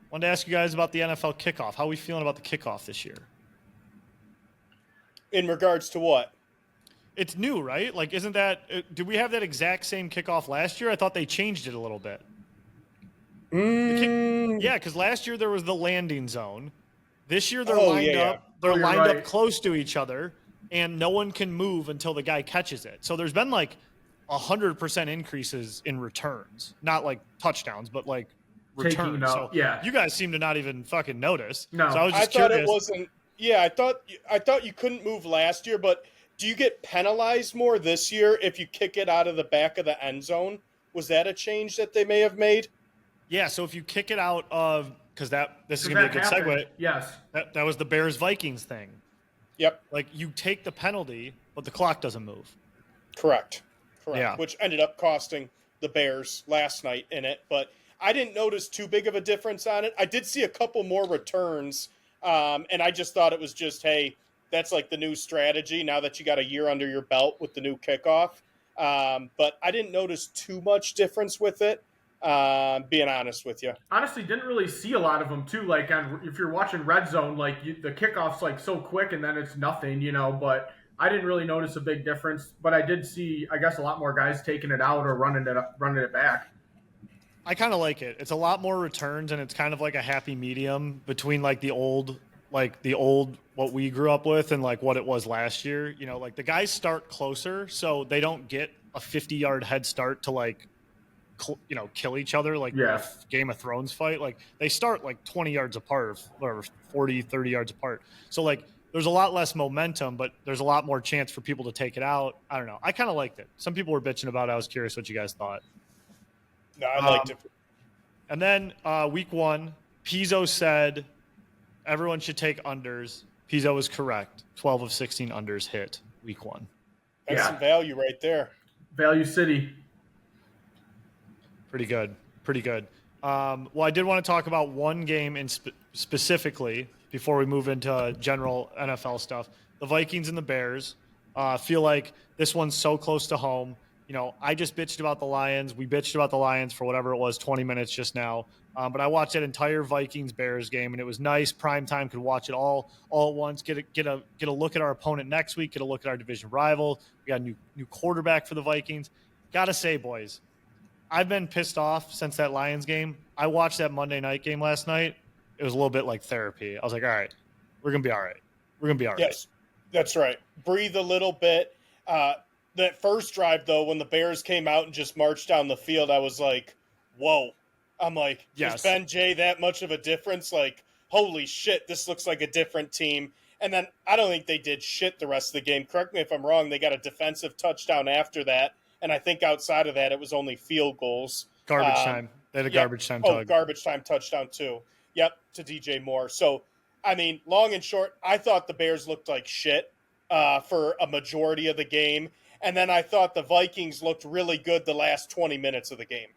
Wanted to ask you guys about the NFL kickoff. How are we feeling about the kickoff this year? In regards to what? It's new, right? Like, isn't that – did we have that exact same kickoff last year? I thought they changed it a little bit. Yeah, because last year there was the landing zone. This year they're lined up. They're lined up close to each other, and no one can move until the guy catches it. So there's been like 100% increases in returns. Not like touchdowns, but like returns. So you guys seem to not even fucking notice. No. So I was just curious. It wasn't – yeah, I thought you couldn't move last year, but do you get penalized more this year if you kick it out of the back of the end zone? Was that a change that they may have made? Yeah, so if you kick it out of – because this is going to be a good segue. Yes. That was the Bears-Vikings thing. Yep. Like, you take the penalty, but the clock doesn't move. Correct. Yeah. Which ended up costing the Bears last night in it. But I didn't notice too big of a difference on it. I did see a couple more returns, and I just thought it was just, hey, that's like the new strategy now that you got a year under your belt with the new kickoff. But I didn't notice too much difference with it, being honest with you. Honestly, didn't really see a lot of them, too. Like, if you're watching Red Zone, like, the kickoff's, like, so quick and then it's nothing, but I didn't really notice a big difference, but I did see, I guess, a lot more guys taking it out or running it back. I kind of like it. It's a lot more returns, and it's kind of like a happy medium between like the old what we grew up with and like what it was last year. You know, like the guys start closer, so they don't get a 50-yard head start to like kill each other like Yeah. a Game of Thrones fight. Like they start like 20 yards apart, or whatever, 40, 30 yards apart. So like there's a lot less momentum, but there's a lot more chance for people to take it out. I don't know. I kind of liked it. Some people were bitching about it. I was curious what you guys thought. No, I liked it. And then week 1, Pizzo said everyone should take unders. Pizzo was correct. 12 of 16 unders hit week 1. That's some value right there. Value City. Pretty good. Well, I did want to talk about one game specifically before we move into general NFL stuff. The Vikings and the Bears. Feel like this one's so close to home. You know, I just bitched about the Lions. We bitched about the Lions for whatever it was, 20 minutes just now. But I watched that entire Vikings-Bears game, and it was nice. Prime time, could watch it all at once. Get a look at our opponent next week. Get a look at our division rival. We got a new quarterback for the Vikings. Gotta say, boys, I've been pissed off since that Lions game. I watched that Monday night game last night. It was a little bit like therapy. I was like, all right, we're going to be all right. Yes, that's right. Breathe a little bit. That first drive, though, when the Bears came out and just marched down the field, I was like, whoa. I'm like, is Ben Jay that much of a difference? Like, holy shit, this looks like a different team. And then I don't think they did shit the rest of the game. Correct me if I'm wrong. They got a defensive touchdown after that. And I think outside of that, it was only field goals. Garbage time. They had a garbage time tug. Garbage time touchdown, too. Yep, to DJ Moore. So, I mean, long and short, I thought the Bears looked like shit for a majority of the game. And then I thought the Vikings looked really good the last 20 minutes of the game.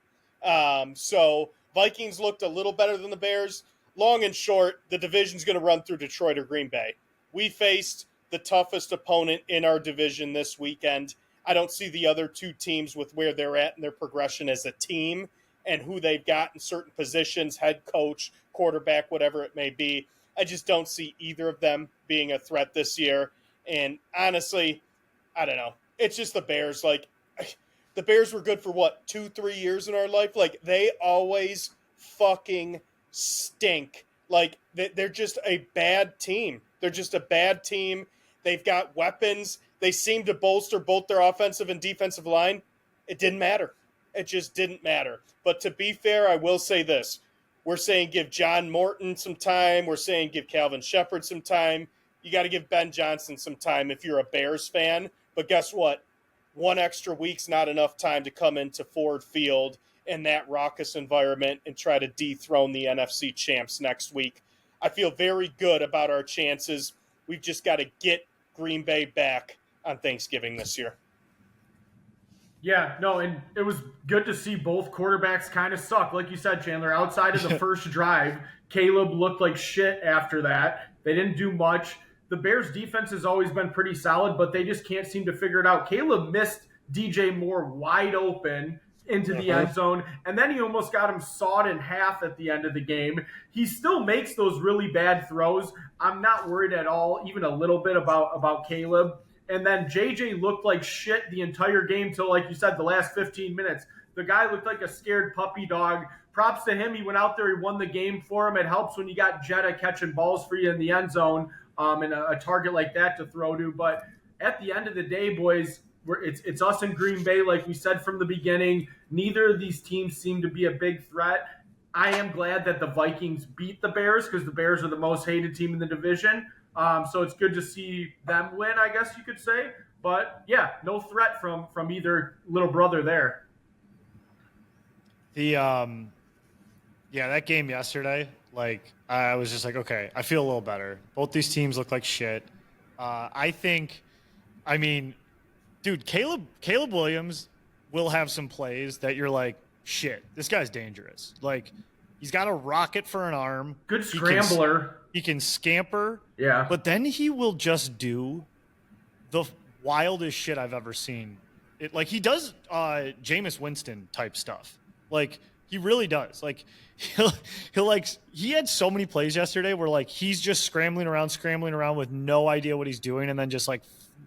So, Vikings looked a little better than the Bears. Long and short, the division's going to run through Detroit or Green Bay. We faced the toughest opponent in our division this weekend. I don't see the other two teams with where they're at in their progression as a team and who they've got in certain positions, head coach, quarterback, whatever it may be. I just don't see either of them being a threat this year. And honestly, I don't know. It's just the Bears. Like, the Bears were good for, 2-3 years in our life? Like, they always fucking stink. Like, they're just a bad team. They're just a bad team. They've got weapons. They seem to bolster both their offensive and defensive line. It didn't matter. It just didn't matter. But to be fair, I will say this. We're saying give John Morton some time. We're saying give Calvin Shepard some time. You got to give Ben Johnson some time if you're a Bears fan. But guess what? 1 extra week's not enough time to come into Ford Field in that raucous environment and try to dethrone the NFC champs next week. I feel very good about our chances. We've just got to get Green Bay back on Thanksgiving this year. Yeah, no, and it was good to see both quarterbacks kind of suck. Like you said, Chandler, outside of the first drive, Caleb looked like shit after that. They didn't do much. The Bears' defense has always been pretty solid, but they just can't seem to figure it out. Caleb missed DJ Moore wide open into the end zone, and then he almost got him sawed in half at the end of the game. He still makes those really bad throws. I'm not worried at all, even a little bit about Caleb. And then JJ looked like shit the entire game till, like you said, the last 15 minutes. The guy looked like a scared puppy dog. Props to him. He went out there. He won the game for him. It helps when you got Jetta catching balls for you in the end zone and a target like that to throw to. But at the end of the day, boys, it's us in Green Bay, like we said from the beginning. Neither of these teams seem to be a big threat. I am glad that the Vikings beat the Bears because the Bears are the most hated team in the division. So it's good to see them win, I guess you could say. But, yeah, no threat from either little brother there. That game yesterday, like, I was just like, okay, I feel a little better. Both these teams look like shit. Dude, Caleb Williams will have some plays that you're like, shit, this guy's dangerous. Like, he's got a rocket for an arm. Good scrambler. He can scamper. Yeah. But then he will just do the wildest shit I've ever seen. He does Jameis Winston type stuff. Like, he really does. Like, he had so many plays yesterday where, like, he's just scrambling around with no idea what he's doing and then just, like,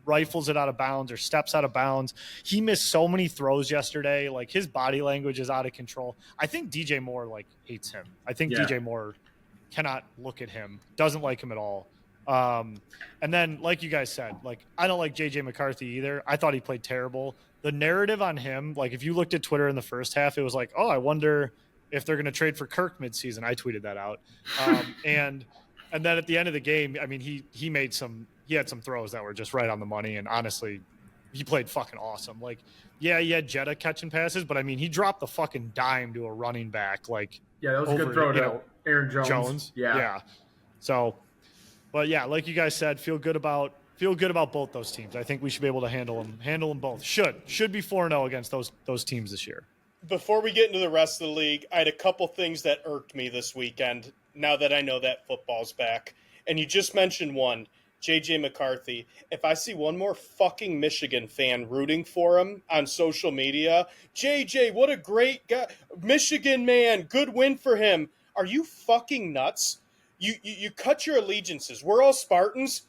rifles it out of bounds or steps out of bounds. He missed so many throws yesterday. Like, his body language is out of control. I think DJ Moore like hates him. I think DJ Moore cannot look at him, doesn't like him at all. And then, like you guys said, like, I don't like JJ McCarthy either. I thought he played terrible. The narrative on him, like, if you looked at Twitter in the first half, it was like, oh, I wonder if they're going to trade for Kirk midseason. I tweeted that out. And then at the end of the game, I mean, he had some throws that were just right on the money. And honestly, he played fucking awesome. Like, yeah, he had Jetta catching passes, but I mean, he dropped the fucking dime to a running back. Like, that was a good throw to Aaron Jones. Yeah. So, but yeah, like you guys said, feel good about both those teams. I think we should be able to handle them both. Should be 4-0 against those teams this year. Before we get into the rest of the league, I had a couple things that irked me this weekend now that I know that football's back. And you just mentioned one, JJ McCarthy. If I see one more fucking Michigan fan rooting for him on social media, JJ, what a great guy. Michigan man, good win for him. Are you fucking nuts? You cut your allegiances. We're all Spartans.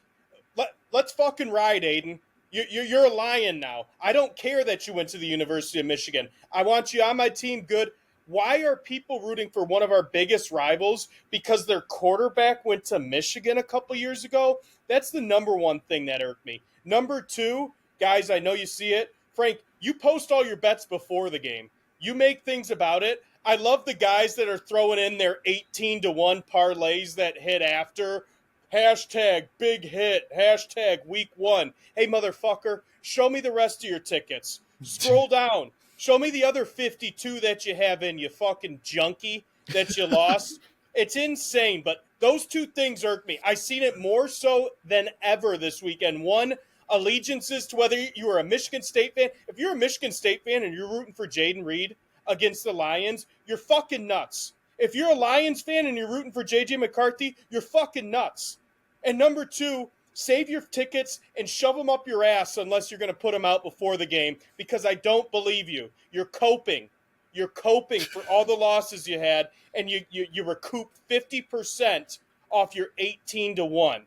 Let's fucking ride, Aiden. You're a lion now. I don't care that you went to the University of Michigan. I want you on my team. Good. Why are people rooting for one of our biggest rivals because their quarterback went to Michigan a couple years ago? That's the number one thing that irked me. Number two, guys, I know you see it. Frank, you post all your bets before the game. You make things about it. I love the guys that are throwing in their 18-1 parlays that hit after. Hashtag big hit. Hashtag week 1. Hey, motherfucker, show me the rest of your tickets. Scroll down. Show me the other 52 that you have in, you fucking junkie, that you lost. It's insane, but those two things irk me. I seen it more so than ever this weekend. One, allegiances to whether you are a Michigan State fan. If you're a Michigan State fan and you're rooting for Jaden Reed against the Lions, you're fucking nuts. If you're a Lions fan and you're rooting for J.J. McCarthy, you're fucking nuts. And number two, save your tickets and shove them up your ass unless you're going to put them out before the game, because I don't believe you. You're coping. You're coping for all the losses you had, and you recoup 50% off your 18-1.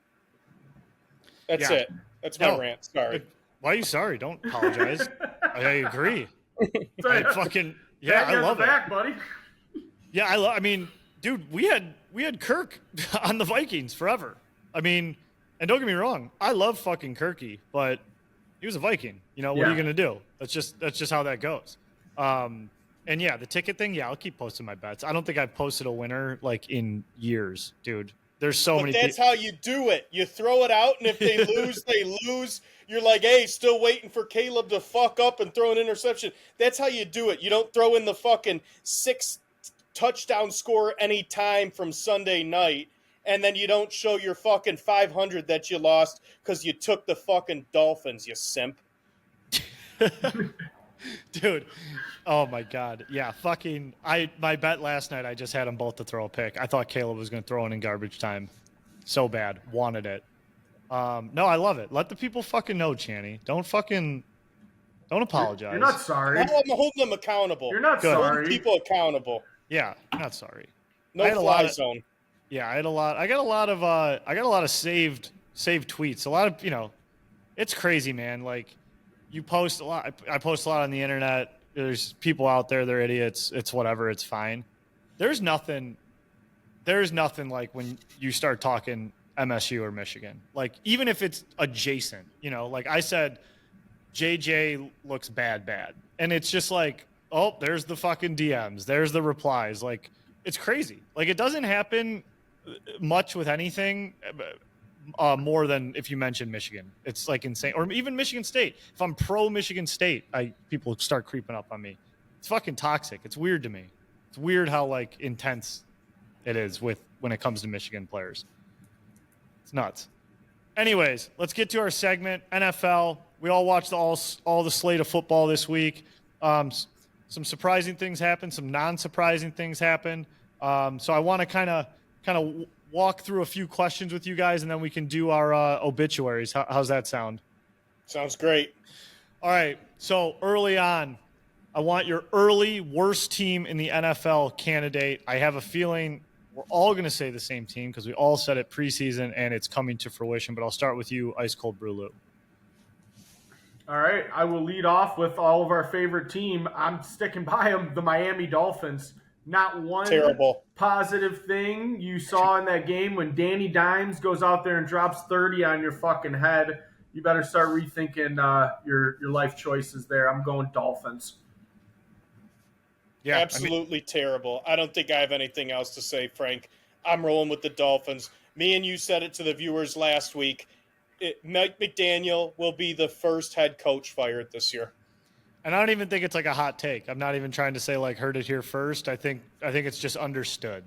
That's it. That's my rant. Sorry. Why are you sorry? Don't apologize. I agree. I fucking I love it, buddy. Yeah, I mean, dude, we had Kirk on the Vikings forever. I mean, and don't get me wrong, I love fucking Kirky, but he was a Viking. You know, what are you gonna do? That's just how that goes. And yeah, the ticket thing, I'll keep posting my bets. I don't think I've posted a winner like in years, dude. There's so many. That's how you do it. You throw it out, and if they lose, they lose. You're like, hey, still waiting for Caleb to fuck up and throw an interception. That's how you do it. You don't throw in the fucking 6 touchdown score anytime from Sunday night, and then you don't show your fucking 500 that you lost because you took the fucking Dolphins, you simp. Dude, oh my God. Yeah, fucking, my bet last night, I just had them both to throw a pick. I thought Caleb was going to throw it in garbage time. So bad. Wanted it. No, I love it. Let the people fucking know, Channy. Don't apologize. You're not sorry. I'm holding them accountable. You're not sorry. Holding people accountable. Yeah, I'm not sorry. No fly zone. Yeah, I got a lot of saved tweets. A lot of, it's crazy, man. Like, you post a lot. I post a lot on the internet. There's people out there, they're idiots. It's whatever. It's fine. There's nothing like when you start talking MSU or Michigan. Like, even if it's adjacent, like I said, JJ looks bad. And it's just like, oh, there's the fucking DMs. There's the replies. Like, it's crazy. Like, it doesn't happen much with anything more than if you mention Michigan. It's like insane. Or even Michigan State. If I'm pro Michigan State, people start creeping up on me. It's fucking toxic. It's weird to me. It's weird how like intense it is when it comes to Michigan players. It's nuts. Anyways, let's get to our segment. NFL. We all watched all the slate of football this week. Some surprising things happened. Some non-surprising things happened. So I want to kind of walk through a few questions with you guys, and then we can do our obituaries. How's that sound? Sounds great. All right. So early on, I want your early worst team in the NFL candidate. I have a feeling we're all going to say the same team because we all said it preseason, and it's coming to fruition. But I'll start with you, Ice Cold Brew Lou. All right, I will lead off with all of our favorite team. I'm sticking by them, the Miami Dolphins. Not one Terrible. positive thing you saw in that game when Danny Dimes goes out there and drops 30 on your fucking head. You better start rethinking your life choices there. I'm going Dolphins. Yeah, Absolutely terrible. I don't think I have anything else to say, Frank. I'm rolling with the Dolphins. Me and you said it to the viewers last week. Mike McDaniel will be the first head coach fired this year. and I don't even think it's like a hot take. I'm not even trying to say like heard it here first. I think it's just understood.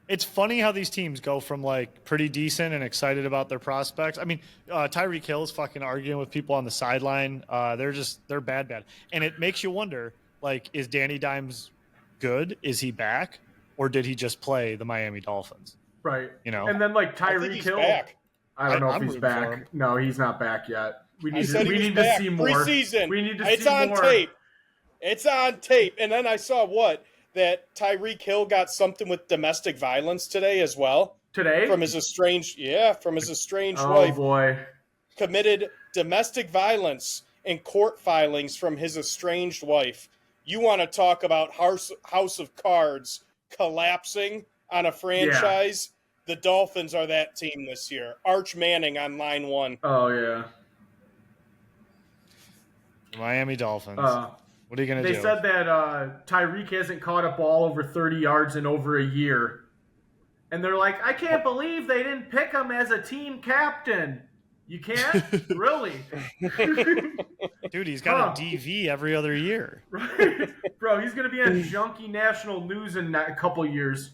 It's funny how these teams go from like pretty decent and excited about their prospects. I mean, Tyreek Hill is fucking arguing with people on the sideline. They're bad. And it makes you wonder, like, is Danny Dimes good? Is he back? Or did he just play the Miami Dolphins? Right. You know? And then like I think Tyreek he's Hill. back. I don't know I'm if he's rooting for back. him. No, he's not back yet. We need he was to back see more. preseason. We need to It's see on more. tape. It's on tape. And then I saw that Tyreek Hill got something with domestic violence today as well. Today? From his estranged wife. Oh boy. Committed domestic violence in court filings from his estranged wife. You want to talk about House of Cards collapsing on a franchise? The Dolphins are that team this year. Arch Manning on line one. Oh yeah. The Miami Dolphins. What are you going to do? They said that Tyreek hasn't caught a ball over 30 yards in over a year. And they're like, I can't believe they didn't pick him as a team captain. You can't? Really? Dude, he's got a DV every other year. Right? Bro, he's going to be on Junkie National News in a couple years.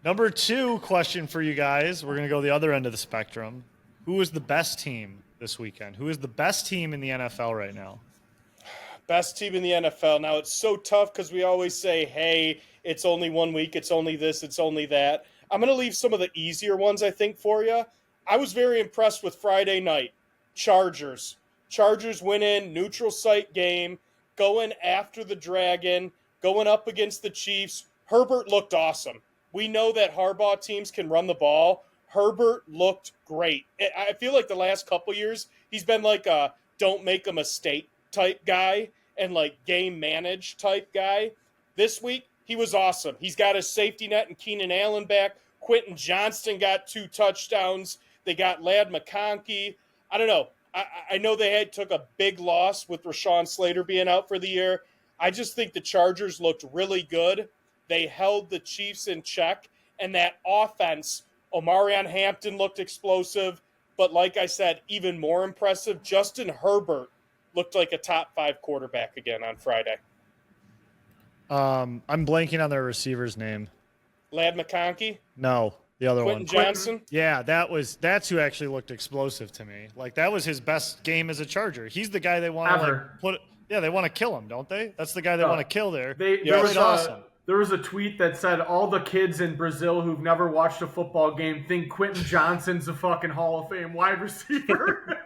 Number 2 question for you guys. We're going to go the other end of the spectrum. Who is the best team this weekend? Who is the best team in the NFL right now? Best team in the NFL. Now, it's so tough because we always say, hey, it's only 1 week, it's only this, it's only that. I'm going to leave some of the easier ones, I think, for you. I was very impressed with Friday night. Chargers. Chargers win in, neutral site game, going after the Dragon, going up against the Chiefs. Herbert looked awesome. We know that Harbaugh teams can run the ball. Herbert looked great. I feel like the last couple years, he's been like a don't make a mistake type guy and like game manage type guy. This week, he was awesome. He's got his safety net and Keenan Allen back. Quentin Johnston got 2 touchdowns. They got Ladd McConkey. I don't know. I know they took a big loss with Rashawn Slater being out for the year. I just think the Chargers looked really good. They held the Chiefs in check. And that offense, Omarion Hampton looked explosive. But like I said, even more impressive, Justin Herbert looked like a top 5 quarterback again on Friday. I'm blanking on their receiver's name. Ladd McConkey? No, the other Quentin one. Johnson? Yeah, that's who actually looked explosive to me. Like that was his best game as a Charger. He's the guy they want to like put. Yeah, they want to kill him, don't they? That's the guy they want to kill there. There was a tweet that said all the kids in Brazil who've never watched a football game think Quentin Johnson's a fucking Hall of Fame wide receiver.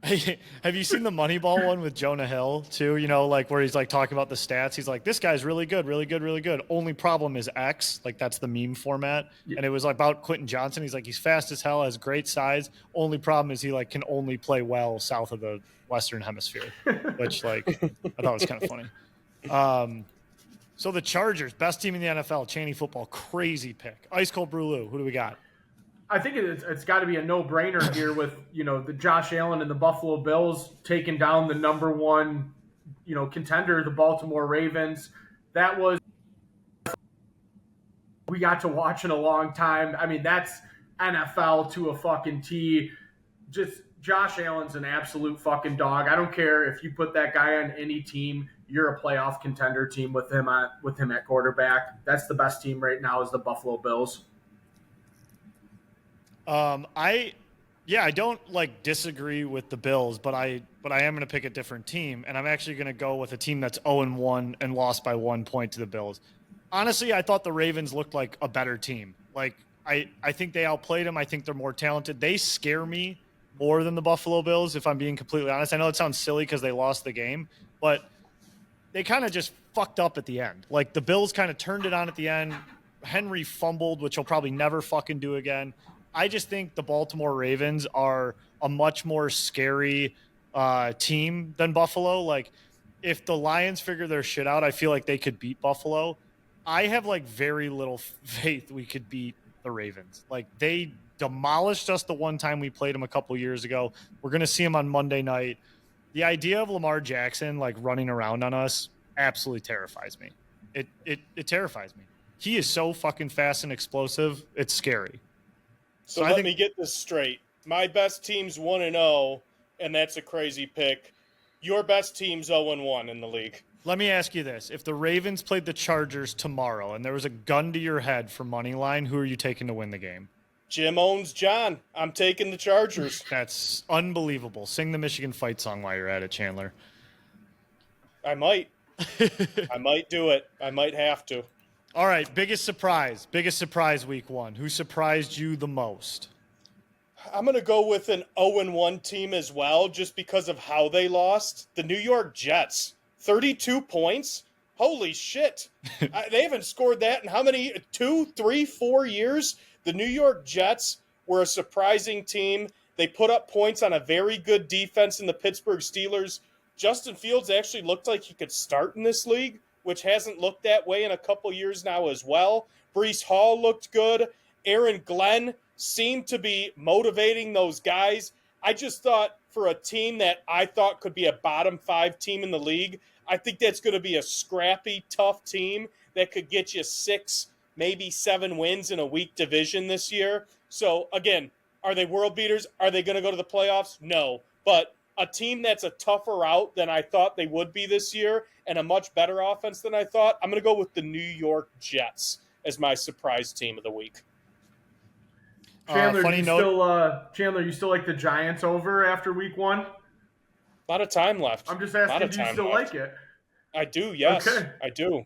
Have you seen the Moneyball one with Jonah Hill too? You know, like where he's like talking about the stats. He's like, this guy's really good, really good, really good. Only problem is X. Like that's the meme format. Yeah. And it was about Quentin Johnson. He's like, he's fast as hell, has great size. Only problem is he like can only play well south of the Western Hemisphere, which like I thought was kind of funny. So the Chargers, best team in the NFL, Cheney football, crazy pick. Ice Cold Brewloo, who do we got? I think it's got to be a no-brainer here with, you know, the Josh Allen and the Buffalo Bills taking down the number 1, you know, contender, the Baltimore Ravens. That was we got to watch in a long time. I mean, that's NFL to a fucking T. Just Josh Allen's an absolute fucking dog. I don't care if you put that guy on any team. You're a playoff contender team with him at quarterback. That's the best team right now is the Buffalo Bills. I don't like disagree with the Bills, but I am going to pick a different team, and I'm actually going to go with a team that's 0-1 and lost by 1 point to the Bills. Honestly, I thought the Ravens looked like a better team. Like I think they outplayed them. I think they're more talented. They scare me more than the Buffalo Bills, if I'm being completely honest. I know it sounds silly because they lost the game, but they kind of just fucked up at the end. Like the Bills kind of turned it on at the end. Henry fumbled, which he'll probably never fucking do again. I just think the Baltimore Ravens are a much more scary team than Buffalo. Like, if the Lions figure their shit out, I feel like they could beat Buffalo. I have like very little faith we could beat the Ravens. Like, they demolished us the one time we played them a couple years ago. We're going to see them on Monday night. The idea of Lamar Jackson like running around on us absolutely terrifies me. It terrifies me. He is so fucking fast and explosive. It's scary. So let me get this straight. My best team's 1-0, and that's a crazy pick. Your best team's 0-1 in the league. Let me ask you this. If the Ravens played the Chargers tomorrow and there was a gun to your head for money line, who are you taking to win the game? Jim owns John. I'm taking the Chargers. That's unbelievable. Sing the Michigan fight song while you're at it, Chandler. I might. I might do it. I might have to. All right, biggest surprise week 1. Who surprised you the most? I'm going to go with an 0-1 team as well, just because of how they lost. The New York Jets. 32 points? Holy shit. They haven't scored that in how many? 2, 3, 4 years? The New York Jets were a surprising team. They put up points on a very good defense in the Pittsburgh Steelers. Justin Fields actually looked like he could start in this league, which hasn't looked that way in a couple years now as well. Breece Hall looked good. Aaron Glenn seemed to be motivating those guys. I just thought for a team that I thought could be a bottom 5 team in the league, I think that's going to be a scrappy, tough team that could get you 6, maybe 7 wins in a weak division this year. So, again, are they world beaters? Are they going to go to the playoffs? No. But a team that's a tougher out than I thought they would be this year and a much better offense than I thought, I'm going to go with the New York Jets as my surprise team of the week. Chandler, you still like the Giants over after week 1? A lot of time left. I'm just asking, do you still like it? I do, yes. Okay. I do.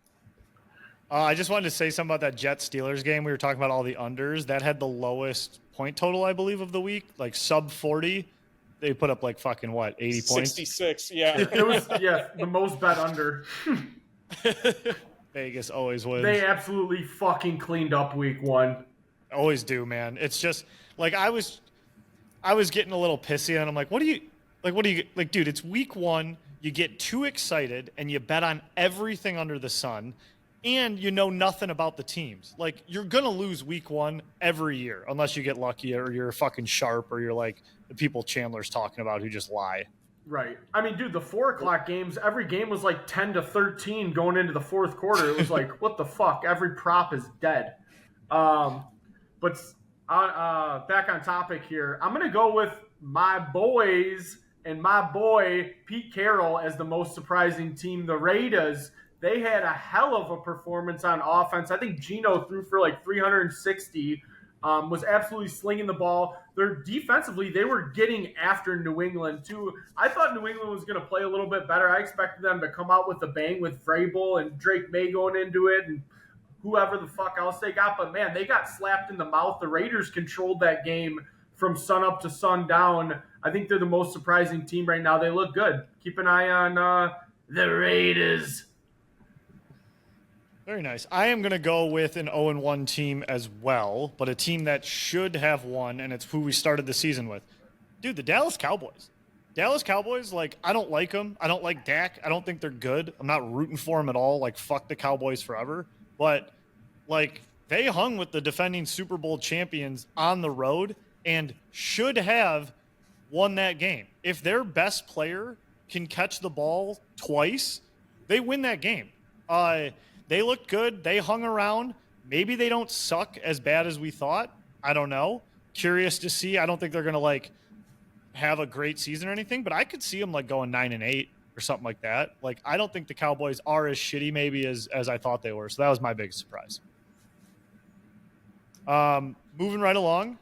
I just wanted to say something about that Jets-Steelers game. We were talking about all the unders. That had the lowest point total, I believe, of the week, like sub 40. They put up like fucking, 80 points? 66, yeah. It was, the most bet under. Vegas always wins. They absolutely fucking cleaned up week 1. Always do, man. It's just like I was getting a little pissy, and I'm like, what do you dude, it's week 1. You get too excited and you bet on everything under the sun, and you know nothing about the teams. Like, you're gonna lose week 1 every year unless you get lucky or you're fucking sharp or you're like the people Chandler's talking about who just lie. Right. I mean, dude, the 4:00 games, every game was like 10-13 going into the fourth quarter. It was like, what the fuck? Every prop is dead. But back on topic here, I'm going to go with my boys and my boy Pete Carroll as the most surprising team. The Raiders, they had a hell of a performance on offense. I think Geno threw for like 360, was absolutely slinging the ball. They're defensively, they were getting after New England too. I thought New England was going to play a little bit better. I expected them to come out with a bang with Vrabel and Drake May going into it and whoever the fuck else they got. But, man, they got slapped in the mouth. The Raiders controlled that game from sun up to sundown. I think they're the most surprising team right now. They look good. Keep an eye on the Raiders. Very nice. I am going to go with an 0-1 team as well, but a team that should have won, and it's who we started the season with. Dude, the Dallas Cowboys. Dallas Cowboys, like, I don't like them. I don't like Dak. I don't think they're good. I'm not rooting for them at all. Like, fuck the Cowboys forever. But, like, they hung with the defending Super Bowl champions on the road and should have won that game. If their best player can catch the ball twice, they win that game. They looked good. They hung around. Maybe they don't suck as bad as we thought. I don't know. Curious to see. I don't think they're going to, like, have a great season or anything, but I could see them, like, going 9-8 or something like that. Like, I don't think the Cowboys are as shitty maybe as I thought they were. So that was my biggest surprise. Moving right along.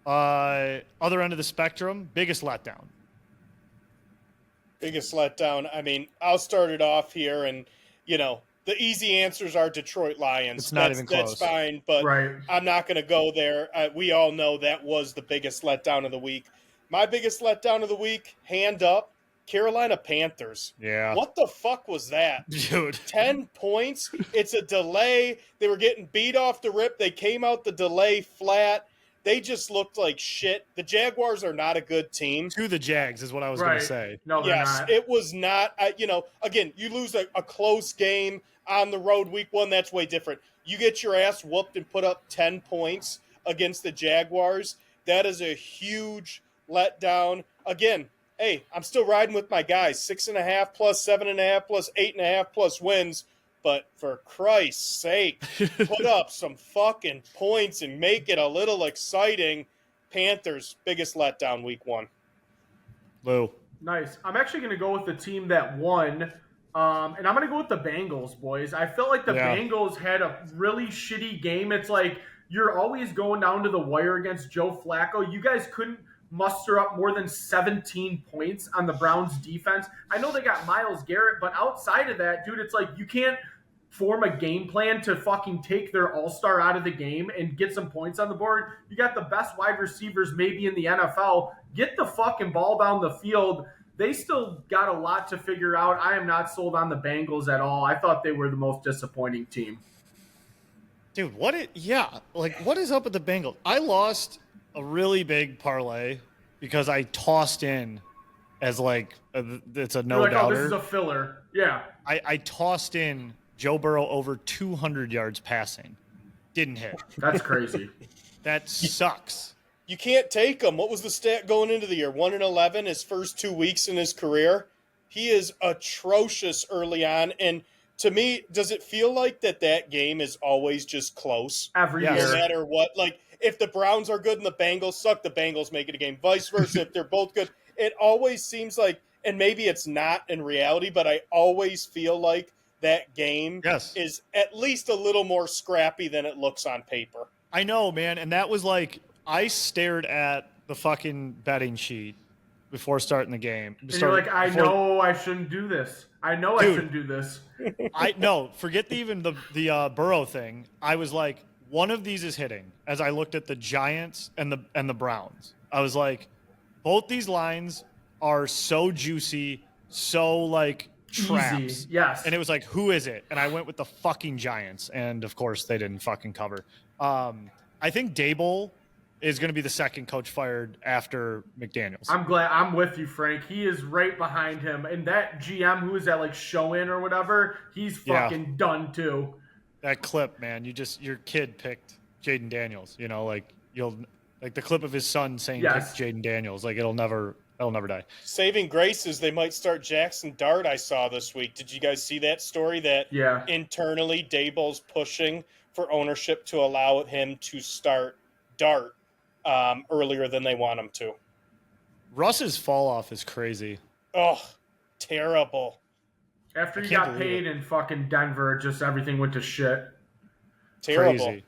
Other end of the spectrum, biggest letdown. Biggest letdown. I mean, I'll start it off here, and, you know, the easy answers are Detroit Lions. It's not even close. That's fine, but right. I'm not going to go there. We all know that was the biggest letdown of the week. My biggest letdown of the week, hand up, Carolina Panthers. Yeah. What the fuck was that? Dude. 10 points. It's a delay. They were getting beat off the rip. They came out the delay flat. they just looked like shit. The Jaguars are not a good team. To the Jags is what I was going to say. No, they're Yes, not. it was not. Again, you lose a close game on the road week 1. That's way different. You get your ass whooped and put up 10 points against the Jaguars. That is a huge letdown. Again, hey, I'm still riding with my guys. 6.5 plus 7.5 plus 8.5 plus wins. But for Christ's sake, put up some fucking points and make it a little exciting. Panthers, biggest letdown week 1. Lou. Nice. I'm actually going to go with the team that won, and I'm going to go with the Bengals, boys. I felt like the Bengals had a really shitty game. It's like you're always going down to the wire against Joe Flacco. You guys couldn't muster up more than 17 points on the Browns defense. I know they got Myles Garrett, but outside of that, dude, it's like you can't form a game plan to fucking take their all-star out of the game and get some points on the board. You got the best wide receivers maybe in the NFL. Get the fucking ball down the field. They still got a lot to figure out. I am not sold on the Bengals at all. I thought they were the most disappointing team. Dude, what is up with the Bengals? I lost a really big parlay because I tossed in as it's a no-doubter. Oh, this is a filler. Yeah. I tossed in Joe Burrow over 200 yards passing. Didn't hit. That's crazy. That sucks. You can't take him. What was the stat going into the year? 1-11 his first 2 weeks in his career. He is atrocious early on. And to me, does it feel like that game is always just close? Every year. No matter what. Like, if the Browns are good and the Bengals suck, the Bengals make it a game. Vice versa, if they're both good. It always seems like, and maybe it's not in reality, but I always feel like that game is at least a little more scrappy than it looks on paper. I know, man. And that was like, I stared at the fucking betting sheet before starting the game. And you're like, I know I shouldn't do this. I know I shouldn't do this. Forget the Burrow thing. I was like, one of these is hitting as I looked at the Giants and the Browns. I was like, both these lines are so juicy, so like traps. Easy. Yes. And it was like, who is it? And I went with the fucking Giants. And of course they didn't fucking cover. I think Dable is going to be the second coach fired after McDaniels. I'm glad. I'm with you, Frank. He is right behind him. And that GM who is that like show-in or whatever, he's fucking done too. That clip, man, your kid picked Jaden Daniels, like the clip of his son saying pick Jaden Daniels, like it'll never die. Saving grace is they might start Jackson Dart. I saw this week. Did you guys see that story that internally Dable's pushing for ownership to allow him to start Dart earlier than they want him to? Russ's fall off is crazy. Oh, terrible. After he got paid in fucking Denver, just everything went to shit. Terrible. Crazy.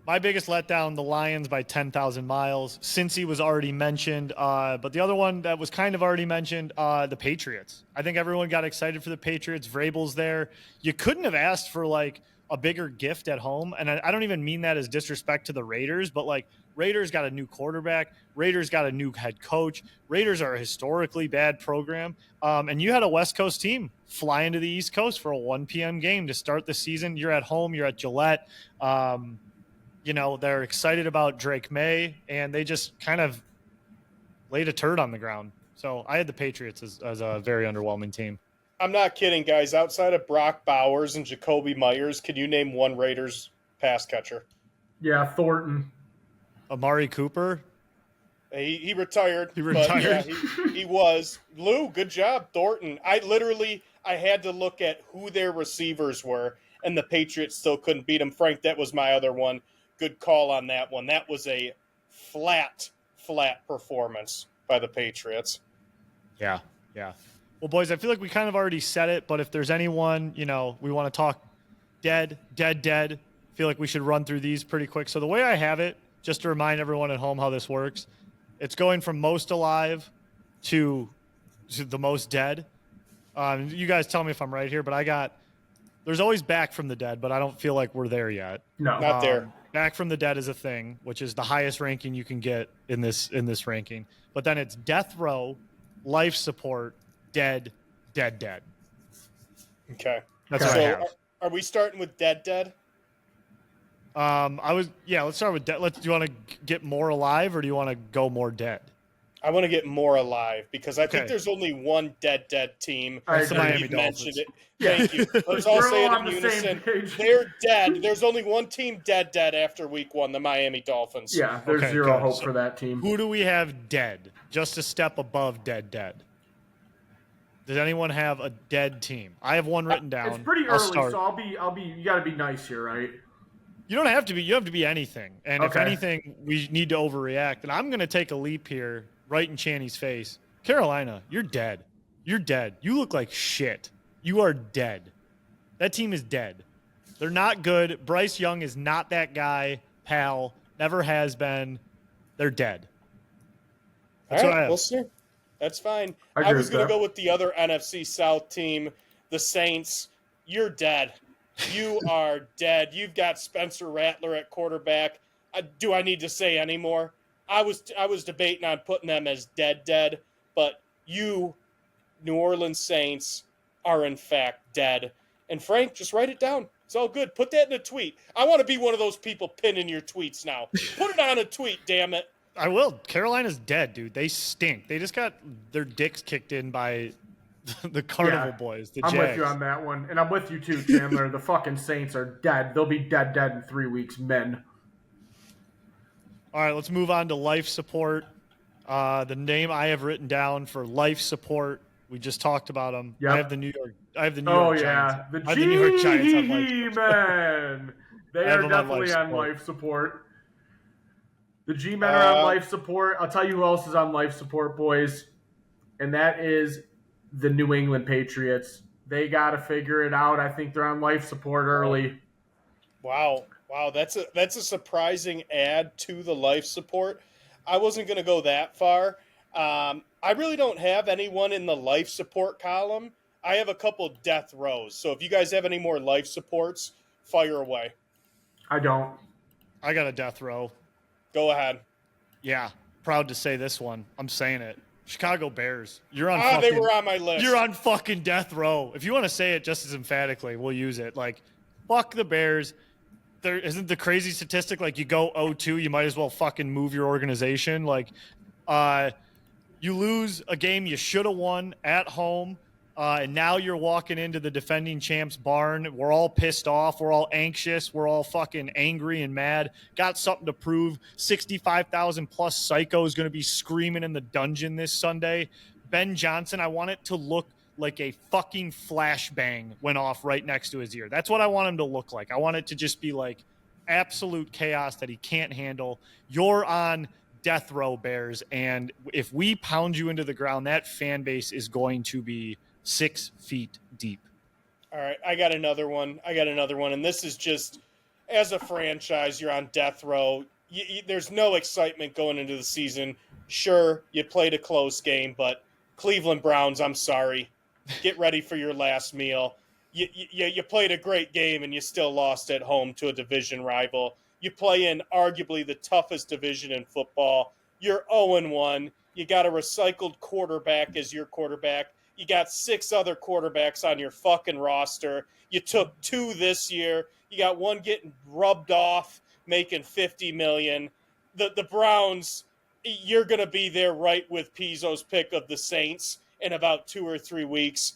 My biggest letdown, the Lions by 10,000 miles. Cincy was already mentioned, but the other one that was kind of already mentioned, the Patriots. I think everyone got excited for the Patriots. Vrabel's there. You couldn't have asked for like a bigger gift at home, and I don't even mean that as disrespect to the Raiders, but like Raiders got a new quarterback. Raiders got a new head coach. Raiders are a historically bad program, and you had a West Coast team fly into the East Coast for a 1 p.m. game to start the season. You're at home. You're at Gillette. They're excited about Drake May, and they just kind of laid a turd on the ground. So I had the Patriots as a very underwhelming team. I'm not kidding, guys. Outside of Brock Bowers and Jacoby Myers, can you name one Raiders pass catcher? Yeah, Thornton. Amari Cooper. He retired. He retired. Yeah, he was. Lou, good job. Thornton. I had to look at who their receivers were, and the Patriots still couldn't beat them. Frank, that was my other one. Good call on that one. That was a flat performance by the Patriots. Yeah. Well, boys, I feel like we kind of already said it, but if there's anyone, we want to talk dead, I feel like we should run through these pretty quick. So the way I have it, just to remind everyone at home how this works, it's going from most alive to the most dead. You guys tell me if I'm right here, but there's always back from the dead, but I don't feel like we're there yet. No, not there. Back from the dead is a thing, which is the highest ranking you can get in this ranking. But then it's death row, life support, dead. Okay. That's what I have. Are we starting with dead? Let's start with dead. Do you want to get more alive or do you want to go more dead? I want to get more alive because I think Okay. there's only one dead team. That's the agree. Miami You've Dolphins. mentioned it. Thank you. Let's all We're say all it on in the same unison. page. They're dead. There's only one team dead after week 1, the Miami Dolphins. Yeah, there's Okay, zero good. hope So for that team. Who do we have dead? Just a step above dead. Does anyone have a dead team? I have one written down. It's pretty I'll early, start. so I'll be. You got to be nice here, right? You don't have to be. You have to be anything. And if Okay. anything, we need to overreact. And I'm going to take a leap here, right in Channy's face. Carolina, you're dead. You're dead. You look like shit. You are dead. That team is dead. They're not good. Bryce Young is not that guy, pal. Never has been. They're dead. All That's what I right, have. we'll see. That's fine. I I agree was with going to that. go with the other NFC South team, the Saints. You're dead. You are dead. You've got Spencer Rattler at quarterback. Do I need to say any more? I was debating on putting them as dead, but you, New Orleans Saints, are in fact dead. And Frank, just write it down. It's all good. Put that in a tweet. I want to be one of those people pinning your tweets now. Put it on a tweet, damn it. I will. Carolina's dead, dude. They stink. They just got their dicks kicked in by the Carnival boys, the I'm Jags. with you on that one, and I'm with you too, Chandler. The fucking Saints are dead. They'll be dead in 3 weeks, men. All right, let's move on to life support. The name I have written down for life support, we just talked about them. Yep. I have the New York. Oh Giants. yeah, the I have the New York Giants on life G-Men. They I have are them on definitely life on support. life support. The G-Men are on life support. I'll tell you who else is on life support, boys, and that is the New England Patriots. They got to figure it out. I think they're on life support early. Wow, that's a surprising add to the life support. I wasn't going to go that far. I really don't have anyone in the life support column. I have a couple death rows. So if you guys have any more life supports, fire away. I don't. I got a death row. Go ahead. Yeah, proud to say this one. I'm saying it. Chicago Bears. You're on. They fucking, were on my list. You're on fucking death row. If you want to say it just as emphatically, we'll use it. Like, fuck the Bears. There isn't the crazy statistic like you go 0-2, you might as well fucking move your organization. Like, you lose a game you should have won at home, and now you're walking into the defending champs barn. We're all pissed off. We're all anxious. We're all fucking angry and mad. Got something to prove. 65,000 plus psycho is going to be screaming in the dungeon this Sunday. Ben Johnson, I want it to look like a fucking flashbang went off right next to his ear. That's what I want him to look like. I want it to just be like absolute chaos that he can't handle. You're on death row, Bears, and if we pound you into the ground, that fan base is going to be 6 feet deep. All right, I got another one. And this is just, as a franchise, you're on death row. There's no excitement going into the season. Sure, you played a close game, but Cleveland Browns, I'm sorry. Get ready for your last meal. You played a great game and you still lost at home to a division rival. You play in arguably the toughest division in football. You're 0-1. You got a recycled quarterback as your quarterback. You got 6 other quarterbacks on your fucking roster. You took 2 this year. You got one getting rubbed off, making $50 million. The Browns, you're going to be there right with Pizzo's pick of the Saints in about 2 or 3 weeks.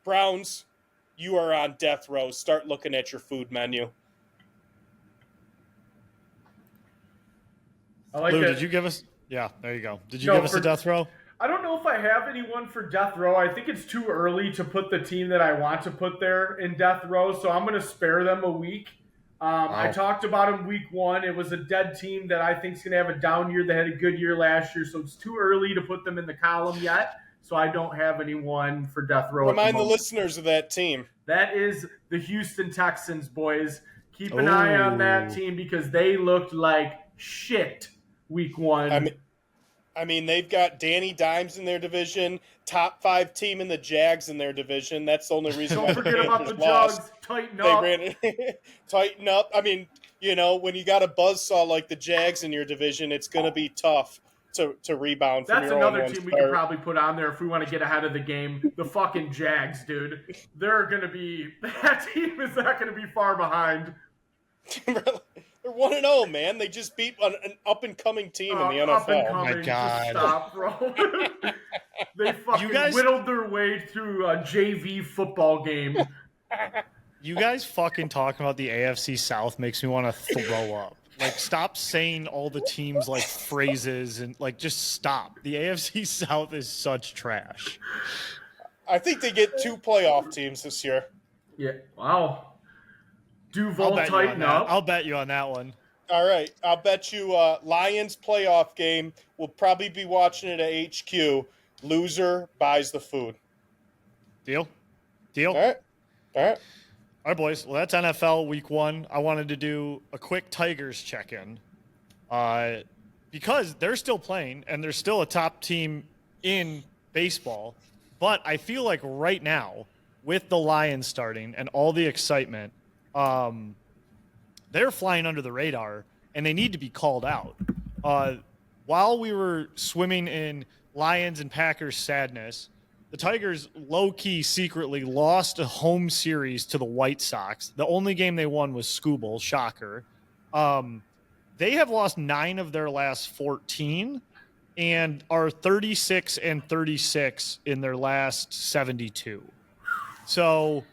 Browns, you are on death row. Start looking at your food menu. I like Lou, it. did you give us? Yeah, there you go. Did you give us a death row? I don't know if I have anyone for death row. I think it's too early to put the team that I want to put there in death row, so I'm going to spare them a week. I talked about them week 1. It was a dead team that I think is going to have a down year. They had a good year last year, so it's too early to put them in the column yet. So I don't have anyone for death row. Remind the listeners of that team. That is the Houston Texans, boys. Keep an eye on that team because they looked like shit week 1. I mean, they've got Danny Dimes in their division, top 5 team in the Jags in their division. That's the only reason why Don't forget about the Jags. Tighten up. Tighten up. I mean, when you got a buzzsaw like the Jags in your division, it's going to be tough to rebound from That's your another own team we could probably put on there if we want to get ahead of the game. The fucking Jags, dude. They're going to be – that team is not going to be far behind. They're 1-0, man. They just beat an up-and-coming team in the NFL. Up and Oh my coming. God. Just stop, bro. They fucking whittled their way through a JV football game. You guys fucking talking about the AFC South makes me want to throw up. Like, stop saying all the teams like phrases and like just stop. The AFC South is such trash. I think they get 2 playoff teams this year. Yeah. Wow. Duval I'll bet you on tighten that. up. I'll bet you on that one. All right. I'll bet you Lions playoff game. We'll probably be watching it at HQ. Loser buys the food. Deal? All right. All right, boys. Well, that's NFL Week 1. I wanted to do a quick Tigers check-in because they're still playing and they're still a top team in baseball. But I feel like right now, with the Lions starting and all the excitement, they're flying under the radar and they need to be called out. While we were swimming in Lions and Packers sadness, the Tigers low-key secretly lost a home series to the White Sox. The only game they won was Scooble, shocker. They have lost 9 of their last 14 and are 36-36 in their last 72. So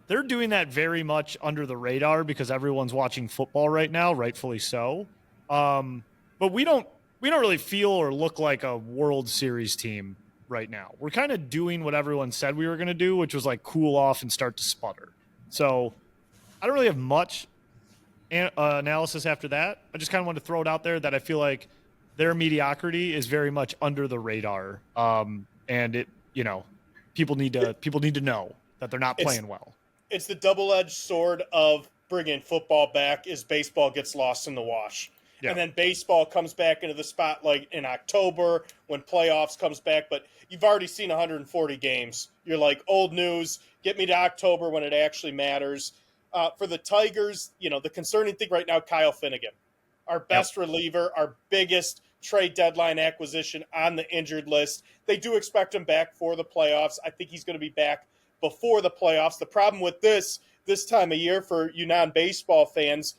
they're doing that very much under the radar because everyone's watching football right now, rightfully so. But we don't really feel or look like a World Series team right now. We're kind of doing what everyone said we were going to do, which was like cool off and start to sputter. So I don't really have much analysis after that. I just kind of wanted to throw it out there that I feel like their mediocrity is very much under the radar. And it, people need to know that they're not playing well. It's the double-edged sword of bringing football back as baseball gets lost in the wash. Yeah. And then baseball comes back into the spotlight in October when playoffs comes back. But you've already seen 140 games. You're like, old news, get me to October when it actually matters. For the Tigers, the concerning thing right now, Kyle Finnegan, our best reliever, our biggest trade deadline acquisition on the injured list. They do expect him back for the playoffs. I think he's going to be back before the playoffs. The problem with this time of year for you non-baseball fans,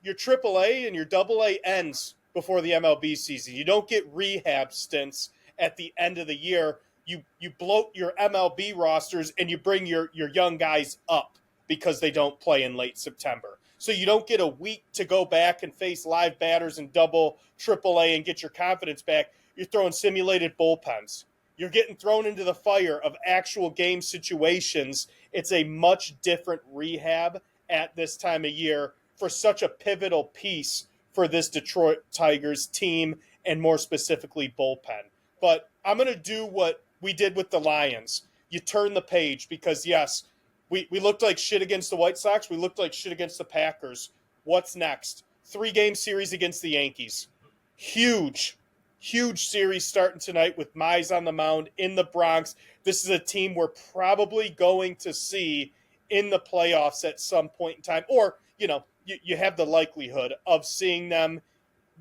your AAA and your AA ends before the MLB season. You don't get rehab stints at the end of the year. You bloat your MLB rosters and you bring your young guys up because they don't play in late September. So you don't get a week to go back and face live batters in double, AAA and get your confidence back. You're throwing simulated bullpens. You're getting thrown into the fire of actual game situations. It's a much different rehab at this time of year for such a pivotal piece for this Detroit Tigers team and more specifically bullpen. But I'm going to do what we did with the Lions. You turn the page because, yes, we looked like shit against the White Sox. We looked like shit against the Packers. What's next? 3-game series against the Yankees. Huge series starting tonight with Mize on the mound in the Bronx. This is a team we're probably going to see in the playoffs at some point in time. Or, you have the likelihood of seeing them.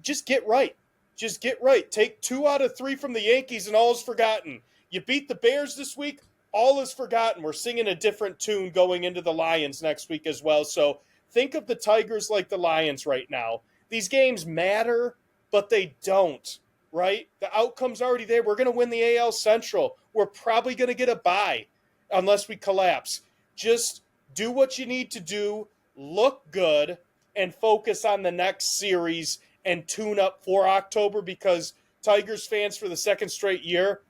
Just get right. Take 2 out of 3 from the Yankees and all is forgotten. You beat the Bears this week, all is forgotten. We're singing a different tune going into the Lions next week as well. So think of the Tigers like the Lions right now. These games matter, but they don't, right? The outcome's already there. We're going to win the AL Central. We're probably going to get a bye unless we collapse. Just do what you need to do, look good, and focus on the next series and tune up for October because Tigers fans, for the second straight year,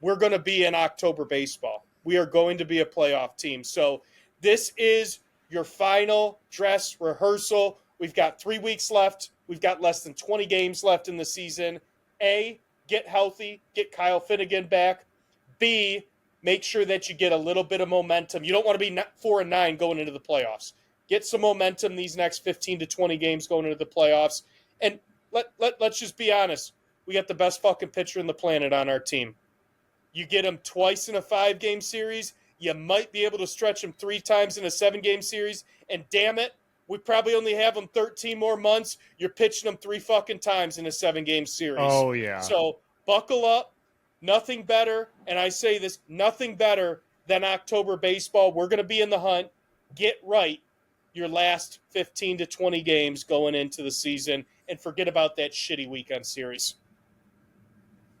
we're going to be in October baseball. We are going to be a playoff team. So this is your final dress rehearsal. We've got 3 weeks left. We've got less than 20 games left in the season. A, get healthy, get Kyle Finnegan back. B, make sure that you get a little bit of momentum. You don't want to be 4-9 going into the playoffs. Get some momentum these next 15 to 20 games going into the playoffs. And let's just be honest. We got the best fucking pitcher in the planet on our team. You get him twice in a 5-game series. You might be able to stretch him 3 times in a 7-game series. And damn it, we probably only have him 13 more months. You're pitching him 3 fucking times in a 7-game series. Oh, yeah. So buckle up. Nothing better, and I say this, nothing better than October baseball. We're going to be in the hunt. Get right. your last 15 to 20 games going into the season and forget about that shitty weekend series.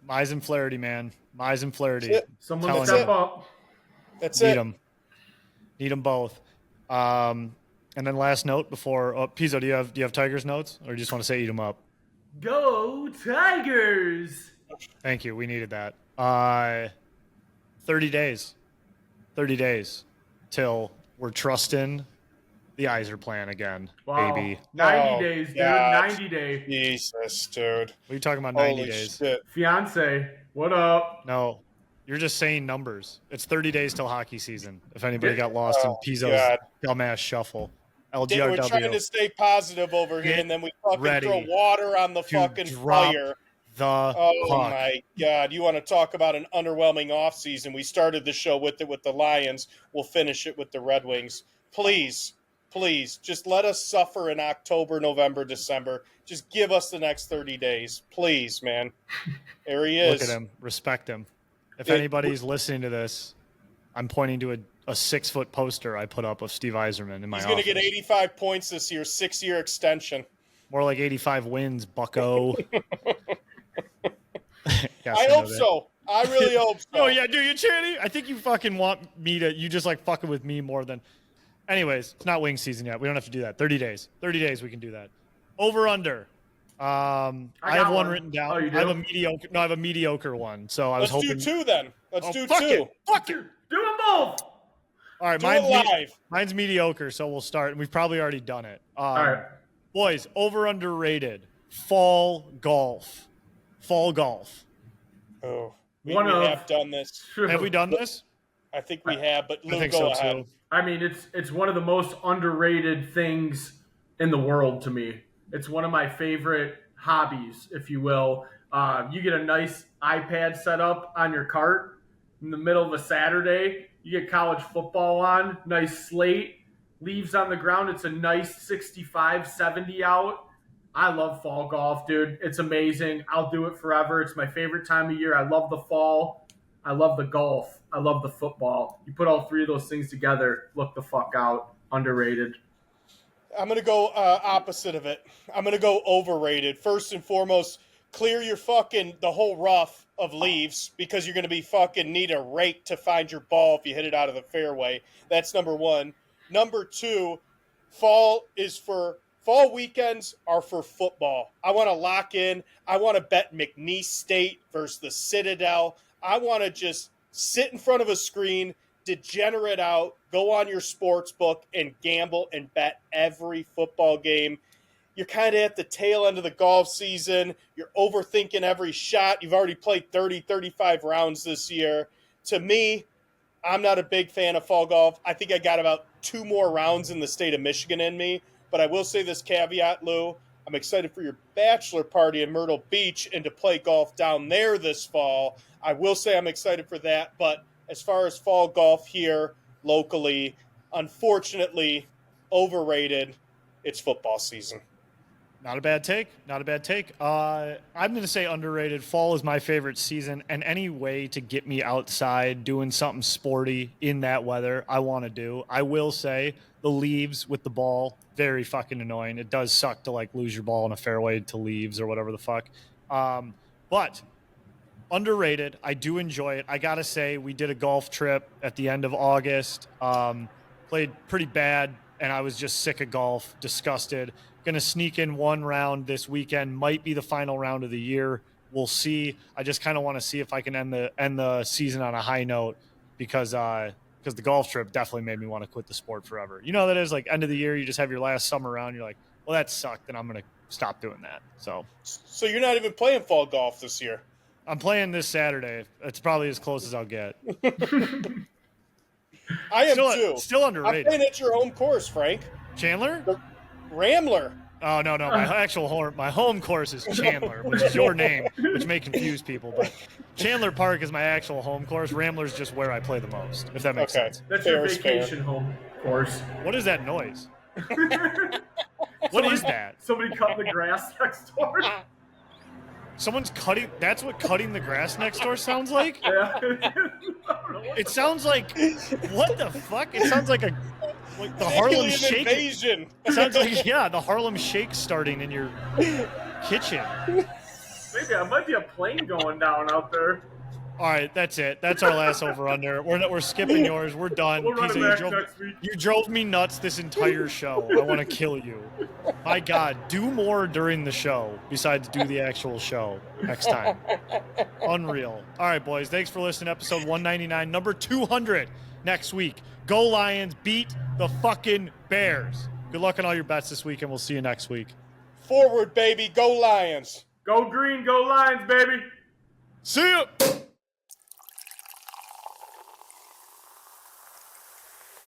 Mize and Flaherty, man. Mize and Flaherty. That's it. Someone Telling step you. up. That's Need it. them. Need them both. And then last note before Pizzo, do you have Tigers notes, or do you just want to say eat them up? Go Tigers! Thank you. We needed that. 30 days. 30 days till we're trusting the Iser plan again, Wow. baby. 90 Oh, days, dude. God. 90 days. Jesus, dude. What are you talking about? 90 Holy days? shit. Fiance, what up? No, you're just saying numbers. It's 30 days till hockey season. If anybody got lost in Oh, Pizzo's God. dumbass shuffle, We're trying LGRW to stay positive over here, Get and then we fucking ready throw water on the to fucking drop fire. the Oh, puck. my God. You want to talk about an underwhelming offseason? We started the show with it with the Lions. We'll finish it with the Red Wings. Please, just let us suffer in October, November, December. Just give us the next 30 days. Please, man. There he is. Look at him. Respect him. If It- anybody's listening to this, I'm pointing to a 6-foot poster I put up of Steve Yzerman in my He's office. going to get 85 points this year, 6-year extension. More like 85 wins, bucko. Yes, I know hope that. so. I really hope so. Oh, yeah, do you, Channy? I think you fucking want me to – you just like fucking with me more than – anyways, it's not wing season yet. We don't have to do that. 30 days. 30 days we can do that. Over, under. I have got one one. written down. Oh, you do? I have a mediocre one. So I was Let's hoping – do two then. Let's do fuck two. it. Fuck it. Do them both! All right, Do it live. mine's mediocre, so we'll start. We've probably already done it. All right. Boys, over underrated. Fall golf. Fall golf. Oh, we One of- have done this. Have we done this? I think we have, but I Lou, think go so ahead. too. I mean, it's one of the most underrated things in the world to me. It's one of my favorite hobbies, if you will. You get a nice iPad set up on your cart in the middle of a Saturday. You get college football on, nice slate, leaves on the ground. It's a nice 65, 70 out. I love fall golf, dude. It's amazing. I'll do it forever. It's my favorite time of year. I love the fall. I love the golf. I love the football. You put all three of those things together, look the fuck out. Underrated. I'm going to go opposite of it. I'm going to go overrated. First and foremost, clear your fucking the whole rough of leaves because you're going to be fucking need a rake to find your ball if you hit it out of the fairway. That's number one. Number two, fall weekends are for football. I want to lock in. I want to bet McNeese State versus the Citadel. I want to just sit in front of a screen, degenerate out, go on your sports book and gamble and bet every football game. You're kind of at the tail end of the golf season. You're overthinking every shot. You've already played 30, 35 rounds this year. To me, I'm not a big fan of fall golf. I think I got about 2 more rounds in the state of Michigan in me. But I will say this caveat, Lou. I'm excited for your bachelor party in Myrtle Beach and to play golf down there this fall. I will say I'm excited for that. But as far as fall golf here locally, unfortunately, overrated. It's football season. Not a bad take. Not a bad take. I'm going to say underrated. Fall is my favorite season, and any way to get me outside doing something sporty in that weather, I want to do. I will say the leaves with the ball, very fucking annoying. It does suck to like lose your ball in a fairway to leaves or whatever the fuck. But underrated. I do enjoy it. I got to say, we did a golf trip at the end of August. Played pretty bad, and I was just sick of golf, disgusted. Going to sneak in one round this weekend. Might be the final round of the year. We'll see. I just kind of want to see if I can end the season on a high note because the golf trip definitely made me want to quit the sport forever. You know that is like end of the year. You just have your last summer round. You're like, well, that sucked, and I'm going to stop doing that. So you're not even playing fall golf this year? I'm playing this Saturday. It's probably as close as I'll get. I am Still too. I'm underrated. playing at your home course, Frank. Chandler? Rambler. Oh, no. My home course is Chandler, which is your name, which may confuse people. But Chandler Park is my actual home course. Rambler's just where I play the most, if that makes sense. That's Fair your is fair. vacation home course. What is that noise? What is that? Somebody cutting the grass next door. Someone's cutting. That's what cutting the grass next door sounds like? Yeah. It sounds like. What the fuck? It sounds like a. Like the An Harlem alien Shake. invasion. Sounds like, yeah, the Harlem Shake starting in your kitchen. Maybe it might be a plane going down out there. All right, that's it. That's our last over-under. We're skipping yours. We're done. We'll run it PZ, back next week. you drove me nuts this entire show. I want to kill you. My God, do more during the show besides do the actual show next time. Unreal. All right, boys. Thanks for listening to episode 199, number 200 next week. Go Lions. Beat the fucking Bears. Good luck on all your bets this week, and we'll see you next week. Forward, baby. Go Lions. Go green, go Lions, baby. See ya.